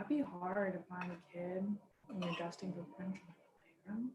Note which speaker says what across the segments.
Speaker 1: That'd be hard to find a kid when you're dusting for French in the playground.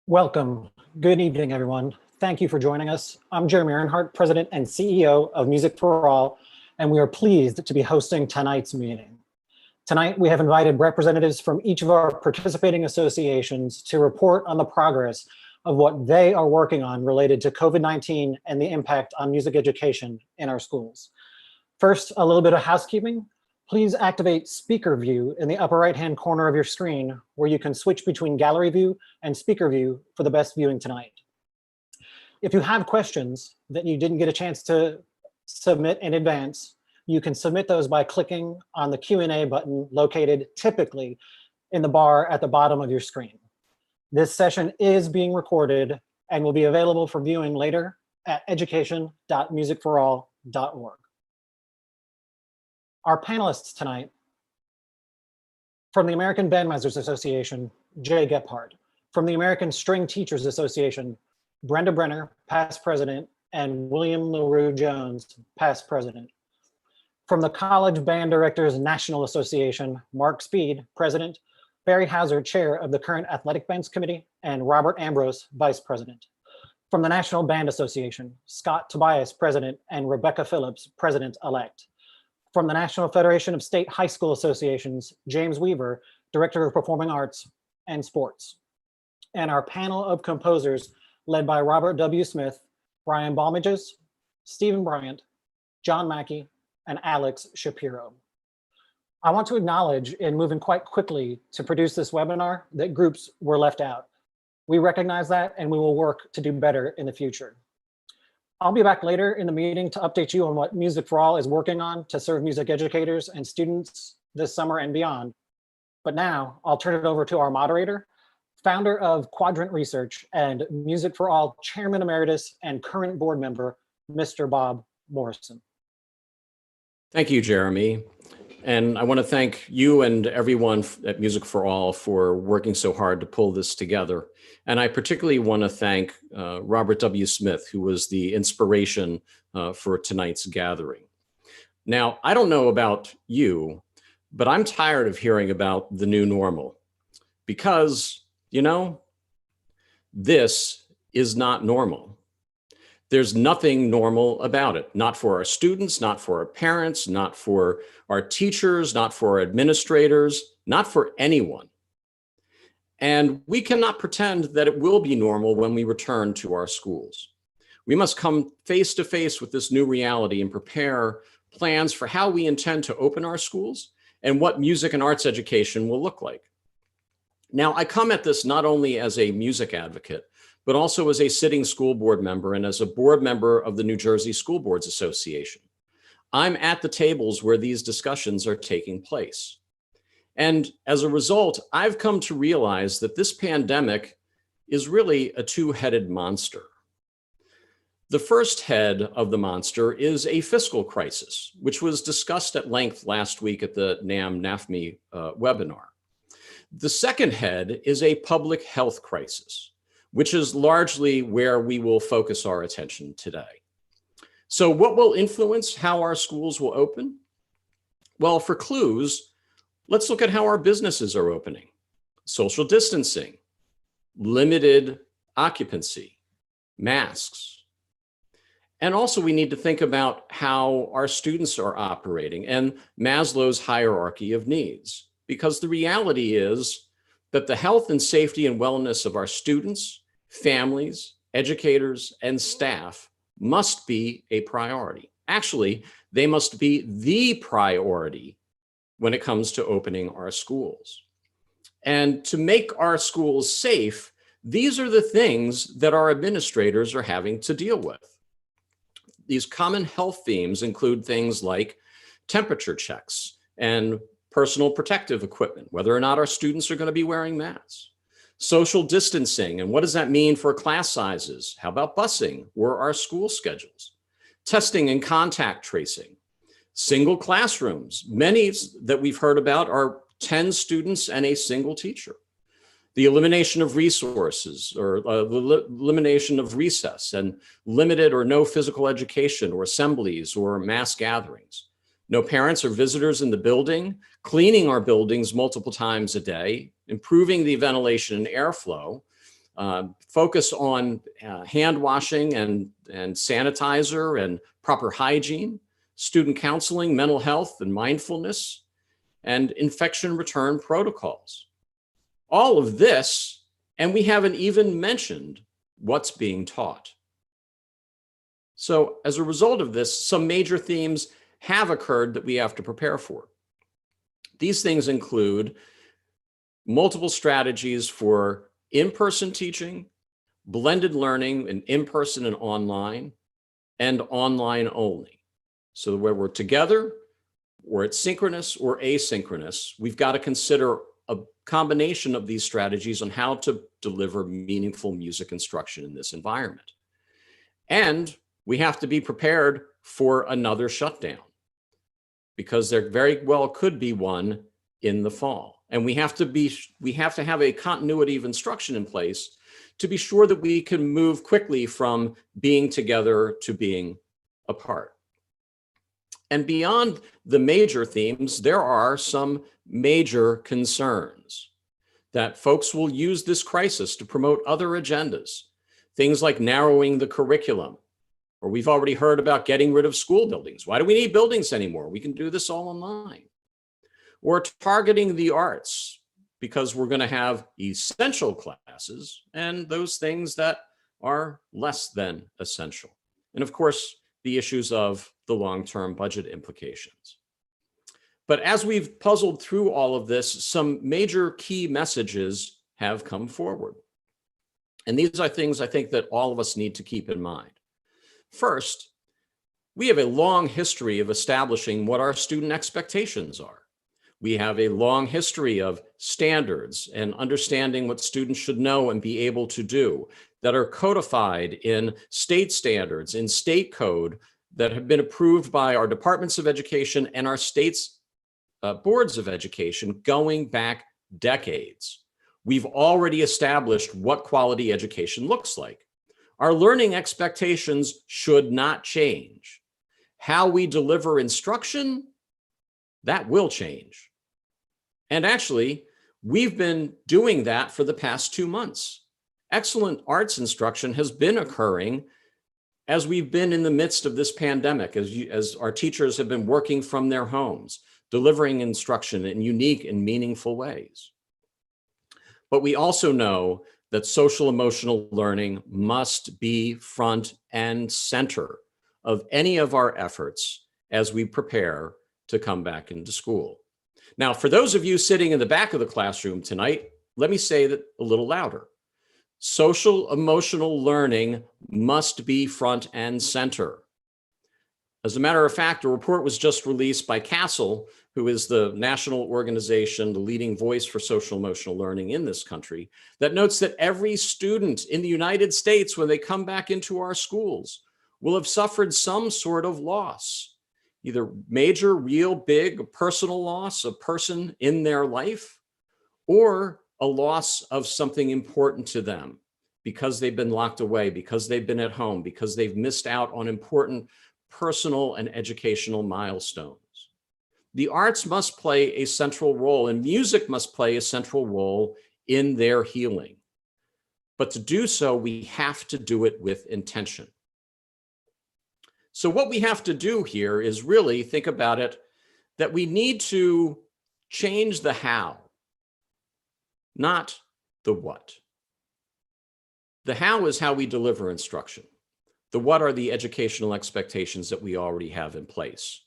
Speaker 2: Welcome. Good evening, everyone. Thank you for joining us. I'm Jeremy Earnhardt, President and CEO of Music for All, and we are pleased to be hosting tonight's meeting. Tonight, we have invited representatives from each of our participating associations to report on the progress of what they are working on related to COVID-19 and the impact on music education in our schools. First, a little bit of housekeeping. Please activate speaker view in the upper right-hand corner of your screen, where you can switch between gallery view and speaker view for the best viewing tonight. If you have questions that you didn't get a chance to submit in advance, you can submit those by clicking on the Q&A button located typically in the bar at the bottom of your screen. This session is being recorded and will be available for viewing later at education.musicforall.org. Our panelists tonight, from the American Bandmasters Association, Jay Gephardt. From the American String Teachers Association, Brenda Brenner, past president, and William LaRue Jones, past president. From the College Band Directors National Association, Mark Speed, president, Barry Hauser, chair of the current Athletic Bands Committee, and Robert Ambrose, vice president. From the National Band Association, Scott Tobias, president, and Rebecca Phillips, president-elect. From the National Federation of State High School Associations, James Weaver, director of Performing Arts and Sports. And our panel of composers led by Robert W. Smith, Brian Balmages, Stephen Bryant, John Mackey, and Alex Shapiro. I want to acknowledge, in moving quite quickly to produce this webinar, that groups were left out. We recognize that, and we will work to do better in the future. I'll be back later in the meeting to update you on what Music for All is working on to serve music educators and students this summer and beyond. But now I'll turn it over to our moderator, founder of Quadrant Research and Music for All Chairman Emeritus and current board member, Mr. Bob Morrison.
Speaker 3: Thank you, Jeremy. And I want to thank you and everyone at Music for All for working so hard to pull this together. And I particularly want to thank Robert W. Smith, who was the inspiration for tonight's gathering. Now, I don't know about you, but I'm tired of hearing about the new normal because, you know, this is not normal. There's nothing normal about it, not for our students, not for our parents, not for our teachers, not for our administrators, not for anyone. And we cannot pretend that it will be normal when we return to our schools. We must come face to face with this new reality and prepare plans for how we intend to open our schools and what music and arts education will look like. Now, I come at this not only as a music advocate, but also as a sitting school board member and as a board member of the New Jersey School Boards Association. I'm at the tables where these discussions are taking place. And as a result, I've come to realize that this pandemic is really a two-headed monster. The first head of the monster is a fiscal crisis, which was discussed at length last week at the NAM-NAFME webinar. The second head is a public health crisis, which is largely where we will focus our attention today. So what will influence how our schools will open? Well, for clues, let's look at how our businesses are opening. Social distancing, limited occupancy, masks. And also we need to think about how our students are operating and Maslow's hierarchy of needs. Because the reality is that the health and safety and wellness of our students, families, educators, and staff must be a priority. Actually, they must be the priority when it comes to opening our schools. And to make our schools safe, these are the things that our administrators are having to deal with. These common health themes include things like temperature checks and personal protective equipment, whether or not our students are going to be wearing masks. Social distancing, and what does that mean for class sizes? How about busing or our school schedules? Testing and contact tracing. Single classrooms, many that we've heard about are 10 students and a single teacher. The elimination of resources or the elimination of recess and limited or no physical education or assemblies or mass gatherings. No parents or visitors in the building, cleaning our buildings multiple times a day, improving the ventilation and airflow, focus on hand washing and sanitizer and proper hygiene, student counseling, mental health and mindfulness, and infection return protocols. All of this, and we haven't even mentioned what's being taught. So as a result of this, some major themes have occurred that we have to prepare for. These things include multiple strategies for in-person teaching, blended learning and in-person and online only. So where we're together, or it's synchronous or asynchronous, we've got to consider combination of these strategies on how to deliver meaningful music instruction in this environment. And we have to be prepared for another shutdown, because there very well could be one in the fall. And we have to have a continuity of instruction in place to be sure that we can move quickly from being together to being apart. And beyond the major themes, there are some major concerns that folks will use this crisis to promote other agendas. Things like narrowing the curriculum, or we've already heard about getting rid of school buildings. Why do we need buildings anymore? We can do this all online. Or targeting the arts, because we're going to have essential classes and those things that are less than essential. And of course, the issues of the long-term budget implications. But as we've puzzled through all of this, some major key messages have come forward. And these are things I think that all of us need to keep in mind. First, we have a long history of establishing what our student expectations are. We have a long history of standards and understanding what students should know and be able to do that are codified in state standards, in state code that have been approved by our departments of education and our state's boards of education going back decades. We've already established what quality education looks like. Our learning expectations should not change. How we deliver instruction, that will change. And actually, we've been doing that for the past 2 months. Excellent arts instruction has been occurring as we've been in the midst of this pandemic, as our teachers have been working from their homes, delivering instruction in unique and meaningful ways. But we also know that social emotional learning must be front and center of any of our efforts as we prepare to come back into school. Now, for those of you sitting in the back of the classroom tonight, let me say that a little louder. Social emotional learning must be front and center. As a matter of fact, a report was just released by CASEL, who is the national organization, the leading voice for social emotional learning in this country, that notes that every student in the United States, when they come back into our schools, will have suffered some sort of loss, either major, real, big, personal loss, a person in their life, or a loss of something important to them because they've been locked away, because they've been at home, because they've missed out on important personal and educational milestones. The arts must play a central role, and music must play a central role in their healing. But to do so, we have to do it with intention. So what we have to do here is really think about it, that we need to change the how, not the what. The how is how we deliver instruction. The what are the educational expectations that we already have in place.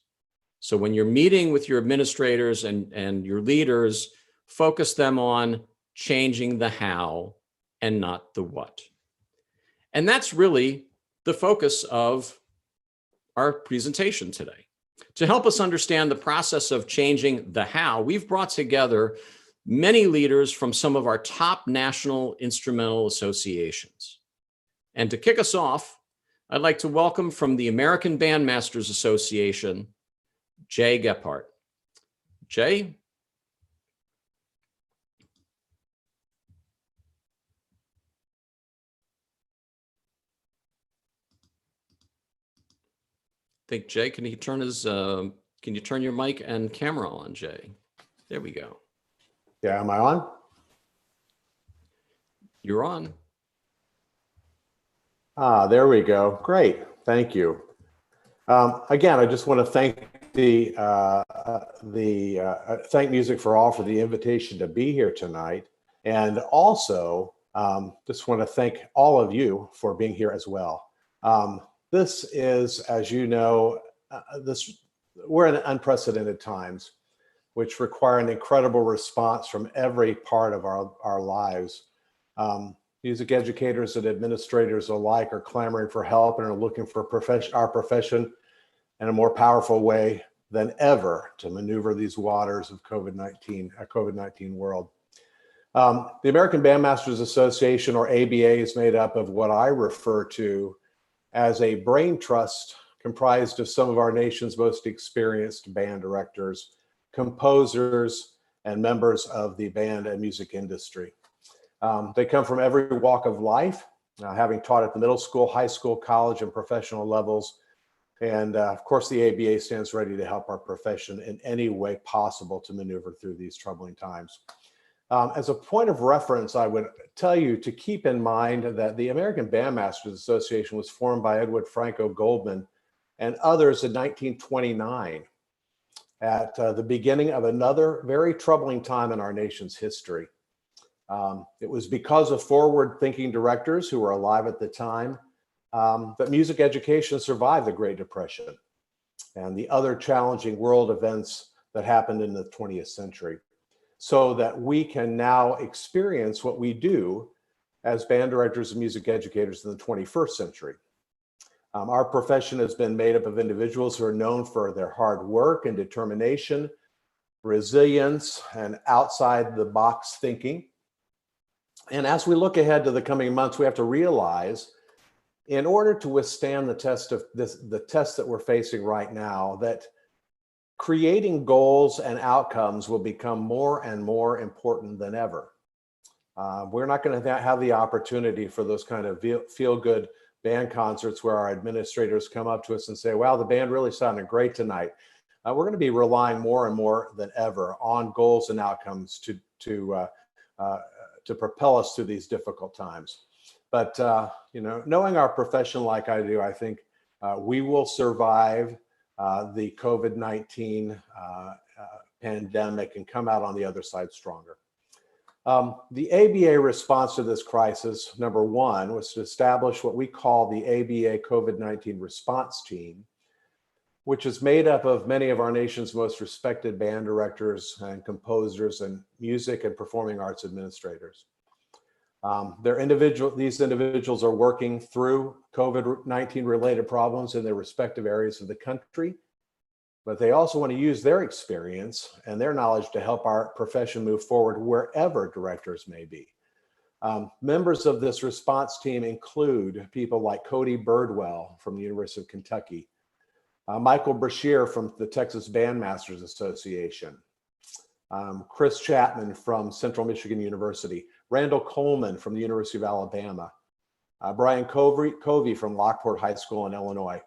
Speaker 3: So when you're meeting with your administrators and your leaders, focus them on changing the how and not the what. And that's really the focus of our presentation today. To help us understand the process of changing the how, we've brought together many leaders from some of our top national instrumental associations. And to kick us off, I'd like to welcome from the American Bandmasters Association, Jay Gephardt. Jay? I think Jay, can you turn your mic and camera on, Jay? There we go.
Speaker 4: Yeah, am I on?
Speaker 3: You're on.
Speaker 4: There we go. Great, thank you. Again, I just want to thank thank Music for All for the invitation to be here tonight, and also just want to thank all of you for being here as well. This is, as you know, we're in unprecedented times, which require an incredible response from every part of our lives. Music educators and administrators alike are clamoring for help and are looking for our profession in a more powerful way than ever to maneuver these waters of COVID-19, a COVID-19 world. The American Bandmasters Association, or ABA, is made up of what I refer to as a brain trust comprised of some of our nation's most experienced band directors, composers, and members of the band and music industry. They come from every walk of life, having taught at the middle school, high school, college, and professional levels. And of course, the ABA stands ready to help our profession in any way possible to maneuver through these troubling times. As a point of reference, I would tell you to keep in mind that the American Bandmasters Association was formed by Edward Franco Goldman and others in 1929 at the beginning of another very troubling time in our nation's history. It was because of forward-thinking directors who were alive at the time that music education survived the Great Depression and the other challenging world events that happened in the 20th century, so that we can now experience what we do as band directors and music educators in the 21st century. Our profession has been made up of individuals who are known for their hard work and determination, resilience, and outside the box thinking. And as we look ahead to the coming months, we have to realize, in order to withstand the test that we're facing right now, that creating goals and outcomes will become more and more important than ever. We're not going to have the opportunity for those kind of feel-good band concerts where our administrators come up to us and say, wow, the band really sounded great tonight. We're going to be relying more and more than ever on goals and outcomes to propel us through these difficult times. But knowing our profession like I do, I think we will survive the COVID-19 pandemic and come out on the other side stronger. The ABA response to this crisis, number one, was to establish what we call the ABA COVID-19 response team, which is made up of many of our nation's most respected band directors and composers and music and performing arts administrators. These individuals are working through COVID-19 related problems in their respective areas of the country, but they also want to use their experience and their knowledge to help our profession move forward wherever directors may be. Members of this response team include people like Cody Birdwell from the University of Kentucky, Michael Brashear from the Texas Bandmasters Association, Chris Chapman from Central Michigan University, Randall Coleman from the University of Alabama, Brian Covey from Lockport High School in Illinois,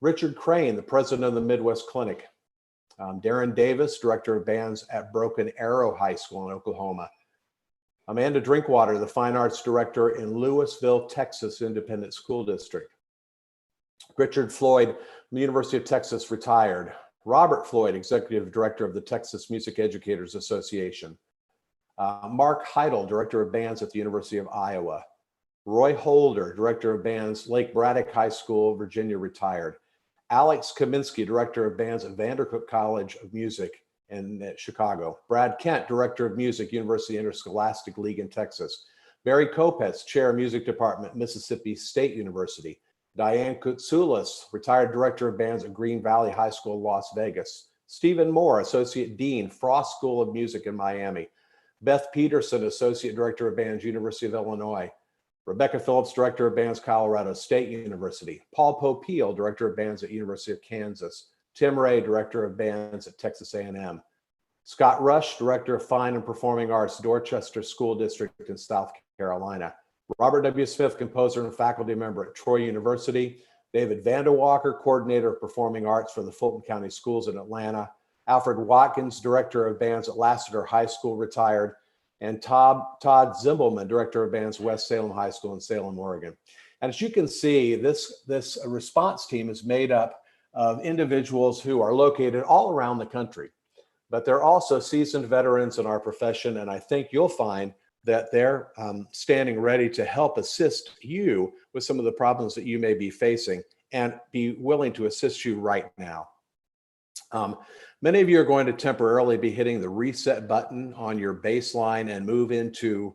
Speaker 4: Richard Crane, the president of the Midwest Clinic, Darren Davis, director of bands at Broken Arrow High School in Oklahoma, Amanda Drinkwater, the fine arts director in Lewisville, Texas Independent School District, Richard Floyd from the University of Texas, retired, Robert Floyd, executive director of the Texas Music Educators Association, Mark Heidel, director of bands at the University of Iowa, Roy Holder, director of bands, Lake Braddock High School, Virginia, retired, Alex Kaminsky, director of bands at Vandercook College of Music in Chicago, Brad Kent, director of music, University Interscholastic League in Texas, Barry Kopetz, chair of music department, Mississippi State University, Diane Koutsoulis, retired director of bands at Green Valley High School, Las Vegas, Stephen Moore, associate dean, Frost School of Music in Miami, Beth Peterson, associate director of bands, University of Illinois, Rebecca Phillips, director of bands, Colorado State University, Paul Popeil, director of bands at University of Kansas, Tim Ray, director of bands at Texas A&M, Scott Rush, director of fine and performing arts, Dorchester School District in South Carolina, Robert W. Smith, composer and faculty member at Troy University, David Vanderwalker, coordinator of performing arts for the Fulton County Schools in Atlanta, Alfred Watkins, director of bands at Lassiter High School, retired, and Todd Zimbelman, director of bands, West Salem High School in Salem, Oregon. And as you can see, this response team is made up of individuals who are located all around the country, but they're also seasoned veterans in our profession. And I think you'll find that they're standing ready to help assist you with some of the problems that you may be facing and be willing to assist you right now. Many of you are going to temporarily be hitting the reset button on your baseline and move into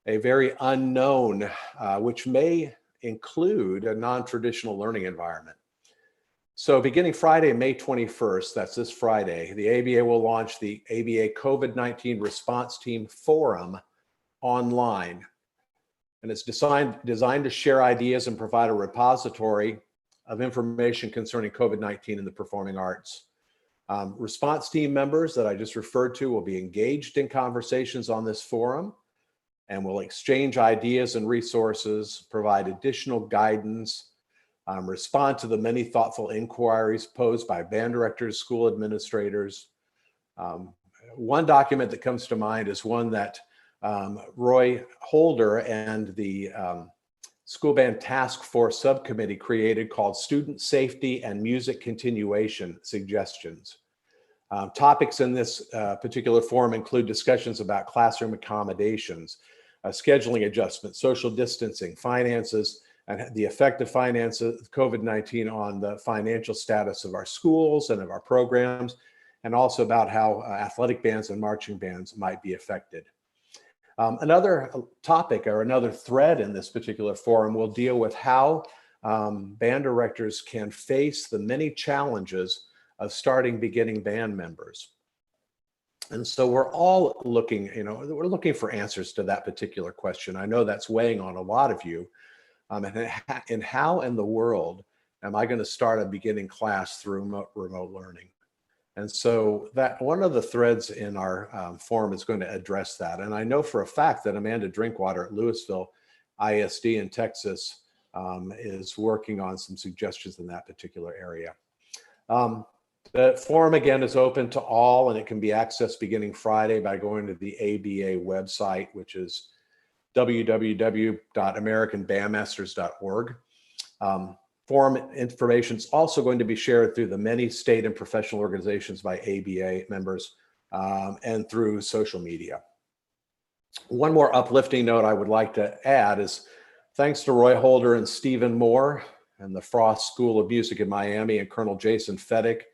Speaker 4: a very unknown, which may include a non-traditional learning environment. So beginning Friday, May 21st, that's this Friday, the ABA will launch the ABA COVID-19 Response Team Forum online. And it's designed to share ideas and provide a repository of information concerning COVID-19 in the performing arts. Response team members that I just referred to will be engaged in conversations on this forum and will exchange ideas and resources, provide additional guidance, respond to the many thoughtful inquiries posed by band directors, school administrators. One document that comes to mind is one that Roy Holder and the School Band Task Force Subcommittee created called Student Safety and Music Continuation Suggestions. Topics in this particular forum include discussions about classroom accommodations, scheduling adjustments, social distancing, finances, and the effect of COVID-19 on the financial status of our schools and of our programs, and also about how athletic bands and marching bands might be affected. Another topic or another thread in this particular forum will deal with how band directors can face the many challenges of starting beginning band members. And so we're all looking, we're looking for answers to that particular question. I know that's weighing on a lot of you. And how in the world am I going to start a beginning class through remote learning? And so that one of the threads in our forum is going to address that. And I know for a fact that Amanda Drinkwater at Louisville ISD in Texas is working on some suggestions in that particular area. The forum again is open to all, and it can be accessed beginning Friday by going to the ABA website, which is www.americanbandmasters.org. Forum information is also going to be shared through the many state and professional organizations by ABA members and through social media. One more uplifting note I would like to add is thanks to Roy Holder and Stephen Moore and the Frost School of Music in Miami and Colonel Jason Feddick,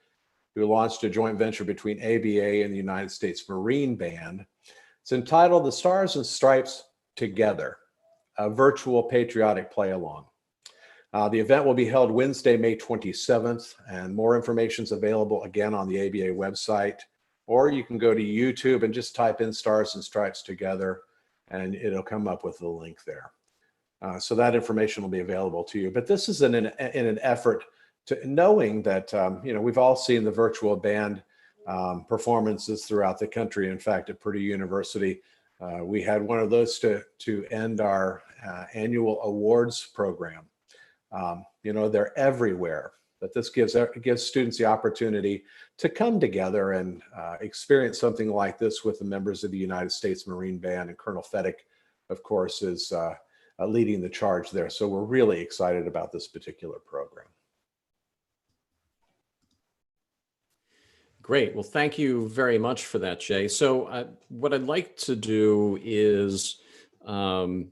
Speaker 4: who launched a joint venture between ABA and the United States Marine Band. It's entitled The Stars and Stripes Together, a virtual patriotic play-along. The event will be held Wednesday, May 27th, and more information is available again on the ABA website, or you can go to YouTube and just type in Stars and Stripes Together, and it'll come up with the link there. So that information will be available to you. But this is in an effort to knowing that, we've all seen the virtual band performances throughout the country. In fact, at Purdue University, we had one of those to end our annual awards program. They're everywhere, but this gives students the opportunity to come together and experience something like this with the members of the United States Marine Band, and Colonel Feddick, of course, is leading the charge there. So we're really excited about this particular program.
Speaker 3: Great. Well, thank you very much for that, Jay. So what I'd like to do is, and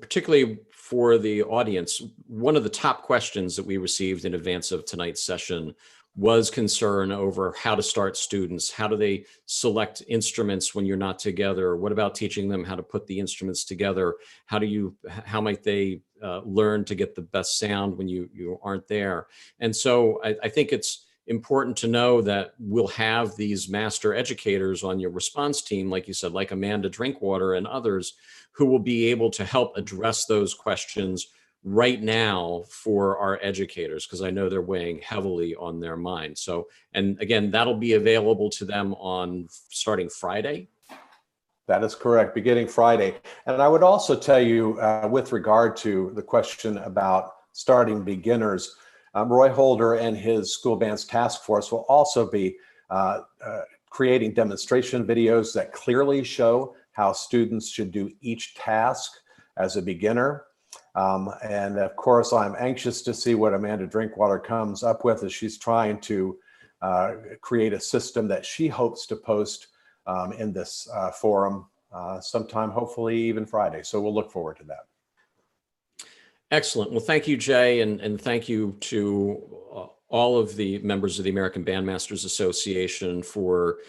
Speaker 3: particularly for the audience, one of the top questions that we received in advance of tonight's session was concern over how to start students. How do they select instruments when you're not together? What about teaching them how to put the instruments together? How might they learn to get the best sound when you aren't there? And so I think it's important to know that we'll have these master educators on your response team, like you said, like Amanda Drinkwater and others, who will be able to help address those questions right now for our educators, because I know they're weighing heavily on their mind. So, and again, that'll be available to them on starting Friday.
Speaker 4: That is correct, beginning Friday. And I would also tell you with regard to the question about starting beginners, Roy Holder and his School Bands Task Force will also be creating demonstration videos that clearly show how students should do each task as a beginner. And of course, I'm anxious to see what Amanda Drinkwater comes up with as she's trying to create a system that she hopes to post in this forum sometime, hopefully even Friday. So we'll look forward to that.
Speaker 3: Excellent. Well, thank you, Jay, and thank you to all of the members of the American Bandmasters Association for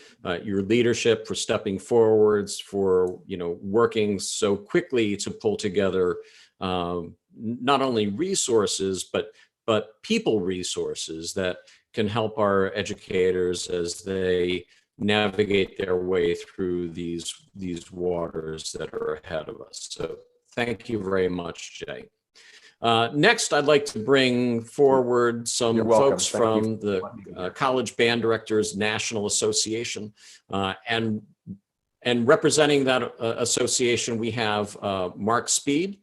Speaker 3: your leadership, for stepping forwards, for working so quickly to pull together not only resources but people resources that can help our educators as they navigate their way through these waters that are ahead of us. So thank you very much, Jay. Next, I'd like to bring forward some
Speaker 4: You're welcome.
Speaker 3: folks
Speaker 4: Thank you.
Speaker 3: from the College Band Directors National Association. And representing that association, we have Mark Speed,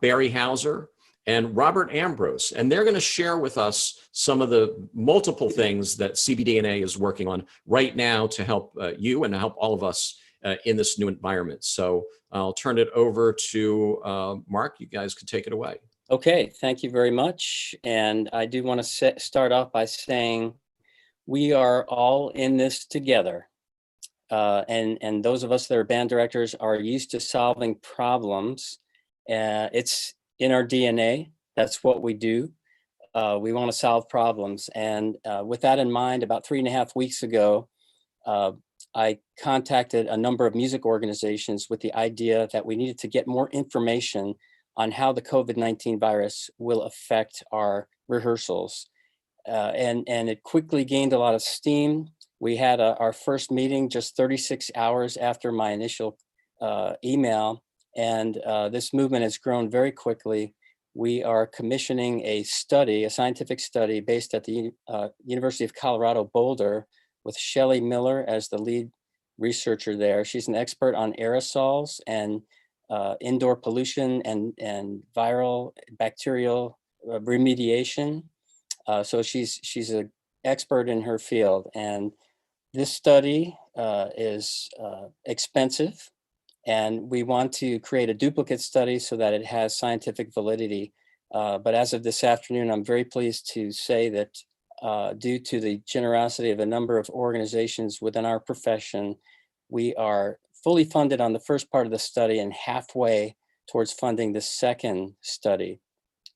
Speaker 3: Barry Hauser, and Robert Ambrose. And they're going to share with us some of the multiple things that CBDNA is working on right now to help you and to help all of us in this new environment. So I'll turn it over to Mark. You guys can take it away.
Speaker 5: Okay, thank you very much. And I do want to start off by saying we are all in this together. And those of us that are band directors are used to solving problems. It's in our DNA. That's what we do. We want to solve problems. And with that in mind, about 3.5 weeks ago, I contacted a number of music organizations with the idea that we needed to get more information on how the COVID-19 virus will affect our rehearsals. And it quickly gained a lot of steam. We had our first meeting just 36 hours after my initial email, and this movement has grown very quickly. We are commissioning a study, a scientific study based at the University of Colorado Boulder with Shelley Miller as the lead researcher there. She's an expert on aerosols and indoor pollution and viral bacterial remediation. So she's an expert in her field. And this study is expensive, and we want to create a duplicate study so that it has scientific validity. But as of this afternoon, I'm very pleased to say that due to the generosity of a number of organizations within our profession, we are fully funded on the first part of the study and halfway towards funding the second study.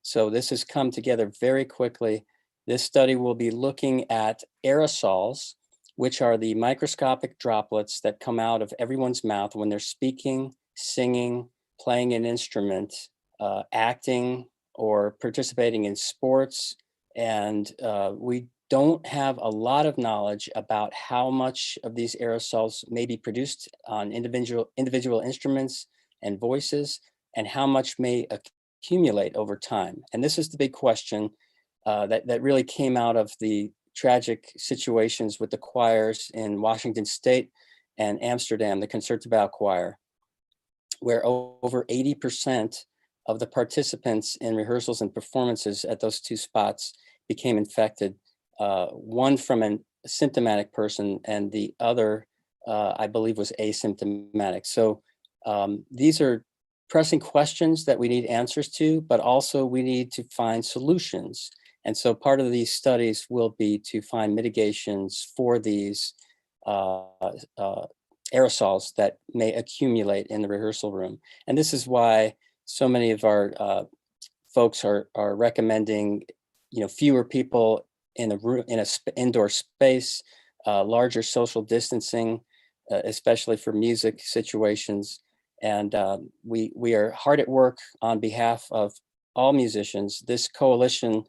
Speaker 5: So this has come together very quickly. This study will be looking at aerosols, which are the microscopic droplets that come out of everyone's mouth when they're speaking, singing, playing an instrument, acting, or participating in sports. And we don't have a lot of knowledge about how much of these aerosols may be produced on individual instruments and voices, and how much may accumulate over time. And this is the big question that really came out of the tragic situations with the choirs in Washington State and Amsterdam, the Concertgebouw Choir, where over 80% of the participants in rehearsals and performances at those two spots became infected. One from a symptomatic person and the other, I believe, was asymptomatic. So these are pressing questions that we need answers to, but also we need to find solutions. And so part of these studies will be to find mitigations for these aerosols that may accumulate in the rehearsal room. And this is why so many of our folks are recommending, fewer people in a room, in an indoor space, larger social distancing, especially for music situations. And we are hard at work on behalf of all musicians. This coalition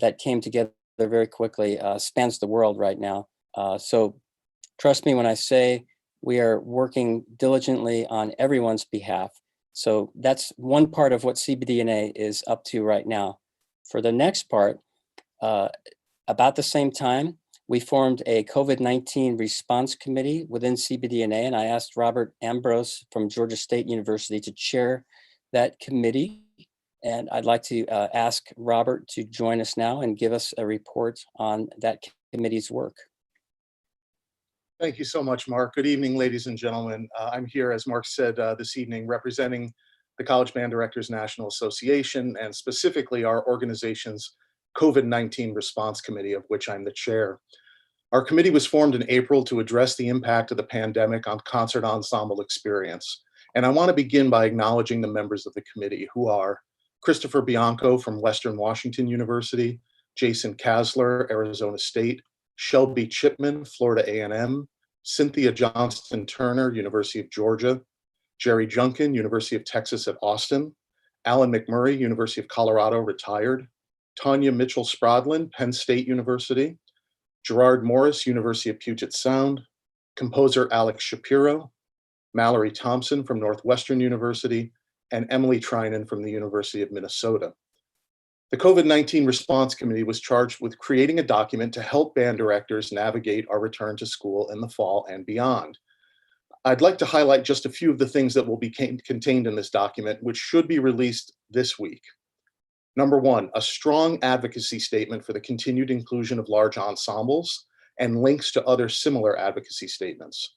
Speaker 5: that came together very quickly spans the world right now. So trust me when I say we are working diligently on everyone's behalf. So that's one part of what CBDNA is up to right now. For the next part, about the same time, we formed a COVID-19 response committee within CBDNA, and I asked Robert Ambrose from Georgia State University to chair that committee. And I'd like to ask Robert to join us now and give us a report on that committee's work.
Speaker 6: Thank you so much, Mark. Good evening, ladies and gentlemen. I'm here, as Mark said, this evening representing the College Band Directors National Association, and specifically our organization's COVID-19 Response Committee, of which I'm the chair. Our committee was formed in April to address the impact of the pandemic on concert ensemble experience. And I want to begin by acknowledging the members of the committee, who are Christopher Bianco from Western Washington University, Jason Kasler, Arizona State, Shelby Chipman, Florida A&M, Cynthia Johnston Turner, University of Georgia, Jerry Junkin, University of Texas at Austin, Alan McMurray, University of Colorado, retired, Tanya Mitchell Sprodlin, Penn State University, Gerard Morris, University of Puget Sound, composer Alex Shapiro, Mallory Thompson from Northwestern University, and Emily Trinan from the University of Minnesota. The COVID-19 Response Committee was charged with creating a document to help band directors navigate our return to school in the fall and beyond. I'd like to highlight just a few of the things that will be contained in this document, which should be released this week. Number one, a strong advocacy statement for the continued inclusion of large ensembles and links to other similar advocacy statements.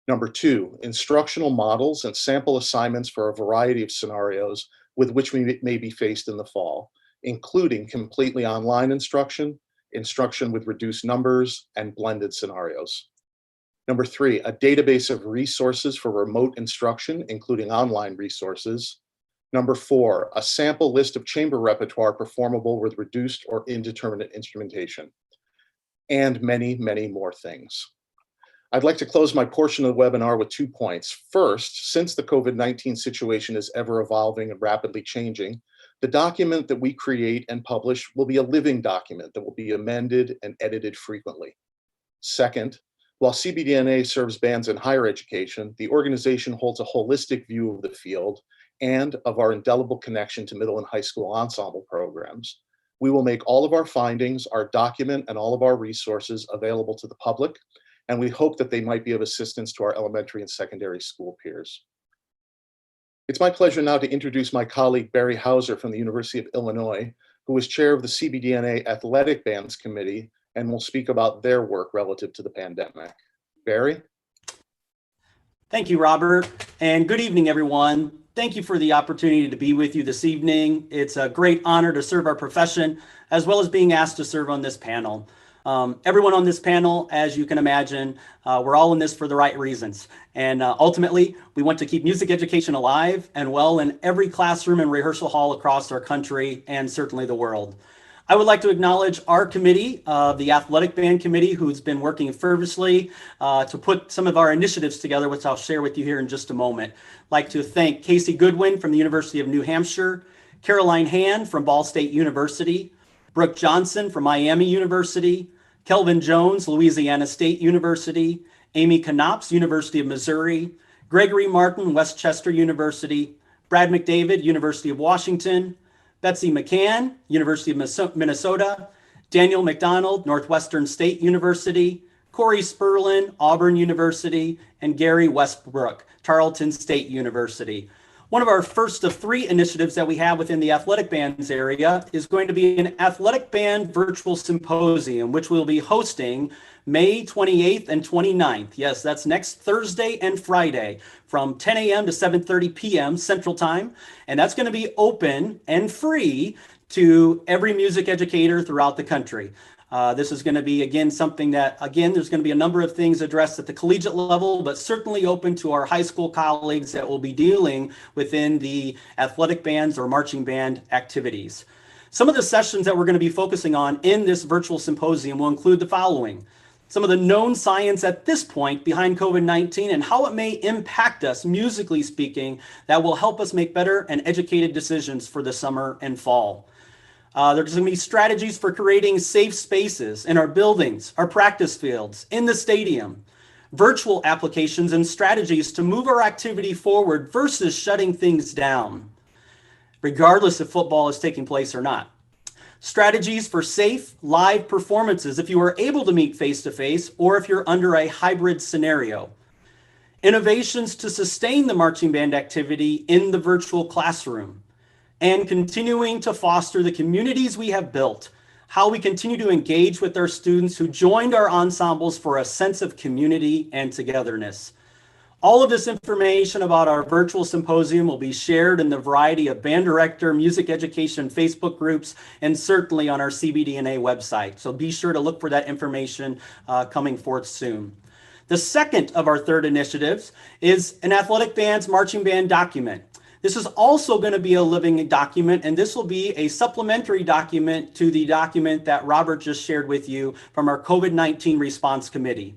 Speaker 6: Number two, instructional models and sample assignments for a variety of scenarios with which we may be faced in the fall, including completely online instruction, instruction with reduced numbers, and blended scenarios. Number three, a database of resources for remote instruction, including online resources. Number four, a sample list of chamber repertoire performable with reduced or indeterminate instrumentation, and many, many more things. I'd like to close my portion of the webinar with 2 points. First, since the COVID-19 situation is ever evolving and rapidly changing, the document that we create and publish will be a living document that will be amended and edited frequently. Second, while CBDNA serves bands in higher education, the organization holds a holistic view of the field and of our indelible connection to middle and high school ensemble programs. We will make all of our findings, our document, and all of our resources available to the public, and we hope that they might be of assistance to our elementary and secondary school peers. It's my pleasure now to introduce my colleague, Barry Hauser from the University of Illinois, who is chair of the CBDNA Athletic Bands Committee and will speak about their work relative to the pandemic. Barry?
Speaker 7: Thank you, Robert, and good evening, everyone. Thank you for the opportunity to be with you this evening. It's a great honor to serve our profession, as well as being asked to serve on this panel. Everyone on this panel, as you can imagine, we're all in this for the right reasons. And ultimately, we want to keep music education alive and well in every classroom and rehearsal hall across our country and certainly the world. I would like to acknowledge our committee, the Athletic Band Committee, who's been working fervently to put some of our initiatives together, which I'll share with you here in just a moment. I'd like to thank Casey Goodwin from the University of New Hampshire, Caroline Hand from Ball State University, Brooke Johnson from Miami University, Kelvin Jones, Louisiana State University, Amy Knops, University of Missouri, Gregory Martin, Westchester University, Brad McDavid, University of Washington, Betsy McCann, University of Minnesota, Daniel McDonald, Northwestern State University, Corey Sperlin, Auburn University, and Gary Westbrook, Tarleton State University. One of our first of 3 initiatives that we have within the athletic bands area is going to be an athletic band virtual symposium, which we'll be hosting May 28th and 29th. Yes, that's next Thursday and Friday from 10 a.m. to 7:30 p.m. Central Time. And that's going to be open and free to every music educator throughout the country. This is going to be, again, something that, again, there's going to be a number of things addressed at the collegiate level, but certainly open to our high school colleagues that will be dealing within the athletic bands or marching band activities. Some of the sessions that we're going to be focusing on in this virtual symposium will include the following: some of the known science at this point behind COVID-19 and how it may impact us, musically speaking, that will help us make better and educated decisions for the summer and fall. There's going to be strategies for creating safe spaces in our buildings, our practice fields, in the stadium, virtual applications and strategies to move our activity forward versus shutting things down, regardless if football is taking place or not. Strategies for safe live performances if you are able to meet face-to-face or if you're under a hybrid scenario. Innovations to sustain the marching band activity in the virtual classroom. And continuing to foster the communities we have built, how we continue to engage with our students who joined our ensembles for a sense of community and togetherness. All of this information about our virtual symposium will be shared in the variety of band director, music education Facebook groups, and certainly on our CBDNA website. So be sure to look for that information coming forth soon. The second of our 3rd initiatives is an athletic band's marching band document. This is also going to be a living document, and this will be a supplementary document to the document that Robert just shared with you from our COVID-19 Response Committee.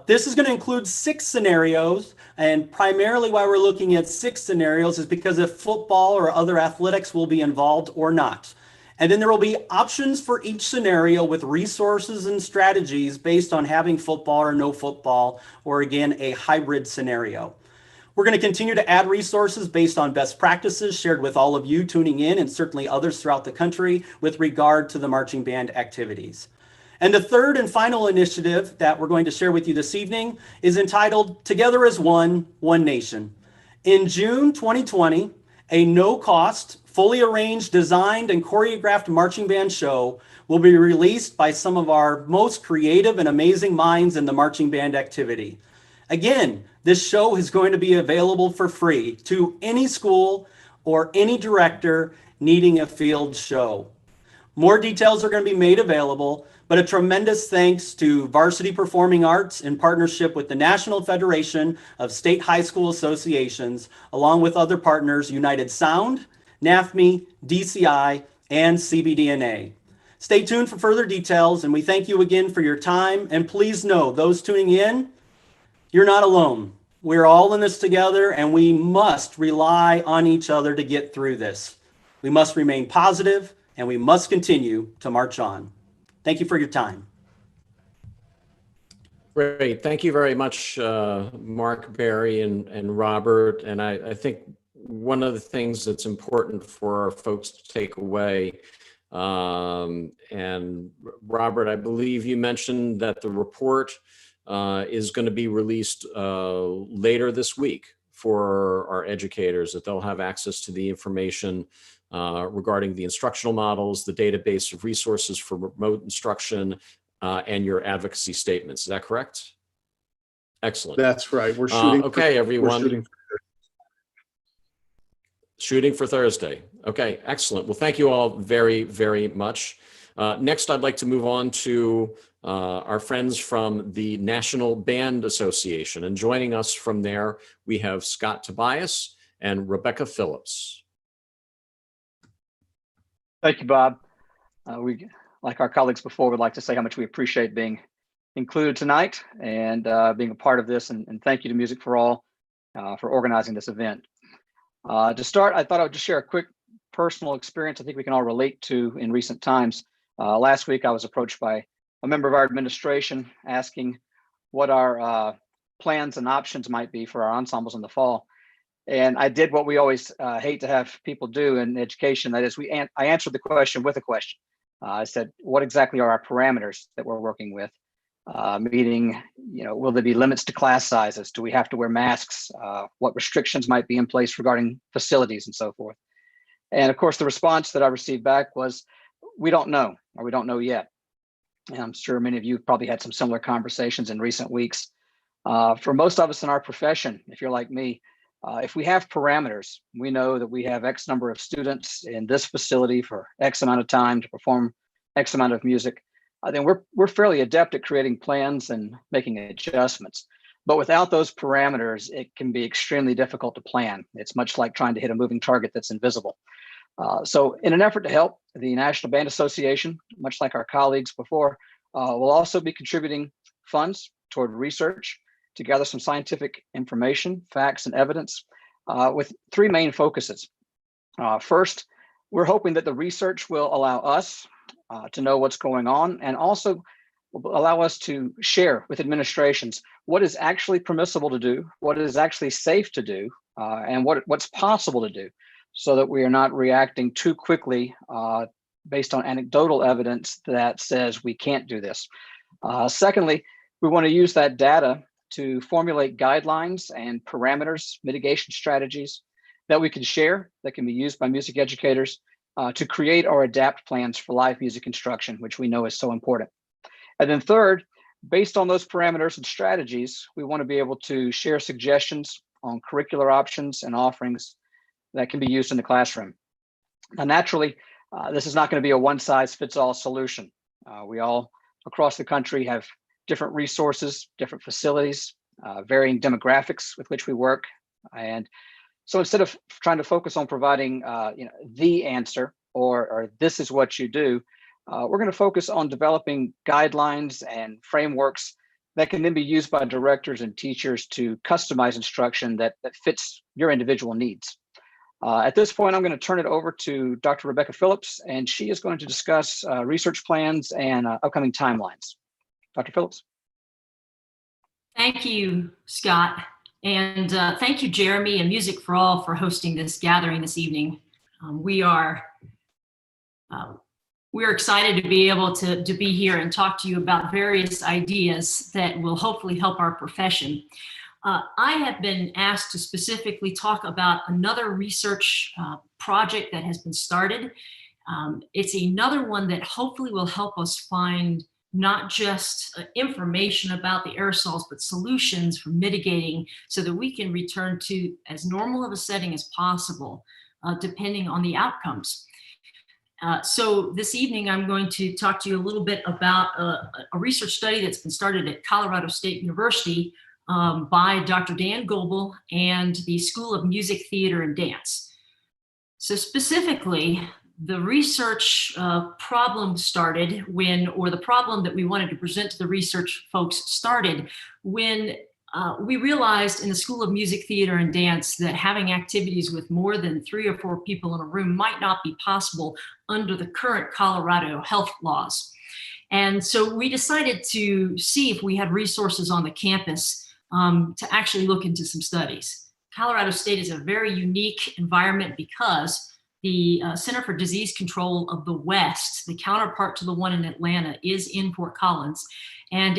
Speaker 7: This is going to include 6 scenarios, and primarily why we're looking at 6 scenarios is because if football or other athletics will be involved or not. And then there will be options for each scenario with resources and strategies based on having football or no football, or again, a hybrid scenario. We're going to continue to add resources based on best practices shared with all of you tuning in and certainly others throughout the country with regard to the marching band activities. And the third and final initiative that we're going to share with you this evening is entitled Together as One, One Nation. In June 2020, a no-cost, fully arranged, designed, and choreographed marching band show will be released by some of our most creative and amazing minds in the marching band activity. Again, this show is going to be available for free to any school or any director needing a field show. More details are going to be made available, but a tremendous thanks to Varsity Performing Arts in partnership with the National Federation of State High School Associations, along with other partners, United Sound, NAFME, DCI, and CBDNA. Stay tuned for further details, and we thank you again for your time. And please know, those tuning in, you're not alone. We're all in this together, and we must rely on each other to get through this. We must remain positive, and we must continue to march on. Thank you for your time.
Speaker 3: Great. Thank you very much, Mark, Barry, and Robert. And I think one of the things that's important for our folks to take away, and Robert, I believe you mentioned that the report is going to be released later this week for our educators, that they'll have access to the information regarding the instructional models, the database of resources for remote instruction, and your advocacy statements. Is that correct? Excellent.
Speaker 6: That's right. We're shooting.
Speaker 3: Okay, everyone.
Speaker 6: We're
Speaker 3: Shooting for Thursday. Okay, excellent. Well, thank you all very, very much. Next, I'd like to move on to our friends from the National Band Association. And joining us from there, we have Scott Tobias and Rebecca Phillips.
Speaker 8: Thank you, Bob. We, like our colleagues before, would like to say how much we appreciate being included tonight and being a part of this. And thank you to Music for All for organizing this event. To start, I thought I would just share a quick personal experience I think we can all relate to in recent times. Last week, I was approached by a member of our administration asking what our plans and options might be for our ensembles in the fall. And I did what we always hate to have people do in education. That is, I answered the question with a question. I said, what exactly are our parameters that we're working with? Meaning, will there be limits to class sizes? Do we have to wear masks? What restrictions might be in place regarding facilities and so forth? And of course, the response that I received back was, we don't know, or we don't know yet. And I'm sure many of you probably had some similar conversations in recent weeks. For most of us in our profession, if you're like me, if we have parameters, we know that we have X number of students in this facility for X amount of time to perform X amount of music, then we're fairly adept at creating plans and making adjustments. But without those parameters, it can be extremely difficult to plan. It's much like trying to hit a moving target that's invisible. So in an effort to help, the National Band Association, much like our colleagues before, will also be contributing funds toward research to gather some scientific information, facts, and evidence with three main focuses. First, we're hoping that the research will allow us to know what's going on, and also will allow us to share with administrations what is actually permissible to do, what is actually safe to do, and what's possible to do, so that we are not reacting too quickly based on anecdotal evidence that says we can't do this. Secondly, we want to use that data to formulate guidelines and parameters, mitigation strategies that we can share, that can be used by music educators to create or adapt plans for live music instruction, which we know is so important. And then third, based on those parameters and strategies, we want to be able to share suggestions on curricular options and offerings that can be used in the classroom. Now, naturally, this is not going to be a one-size-fits-all solution. We all across the country have different resources, different facilities, varying demographics with which we work. And so instead of trying to focus on providing the answer or this is what you do, we're going to focus on developing guidelines and frameworks that can then be used by directors and teachers to customize instruction that fits your individual needs. At this point, I'm going to turn it over to Dr. Rebecca Phillips, and she is going to discuss research plans and upcoming timelines. Dr. Phillips.
Speaker 9: Thank you, Scott. And thank you, Jeremy and Music for All, for hosting this gathering this evening. We're excited to be able to be here and talk to you about various ideas that will hopefully help our profession. I have been asked to specifically talk about another research project that has been started. It's another one that hopefully will help us find not just information about the aerosols, but solutions for mitigating so that we can return to as normal of a setting as possible, depending on the outcomes. So this evening, I'm going to talk to you a little bit about a research study that's been started at Colorado State University by Dr. Dan Goebel and the School of Music, Theater, and Dance. So specifically, the research problem started or the problem that we wanted to present to the research folks started when we realized in the School of Music, Theater, and Dance that having activities with more than 3 or 4 people in a room might not be possible under the current Colorado health laws. And so we decided to see if we had resources on the campus to actually look into some studies. Colorado State is a very unique environment because the Center for Disease Control of the West, the counterpart to the one in Atlanta, is in Fort Collins. And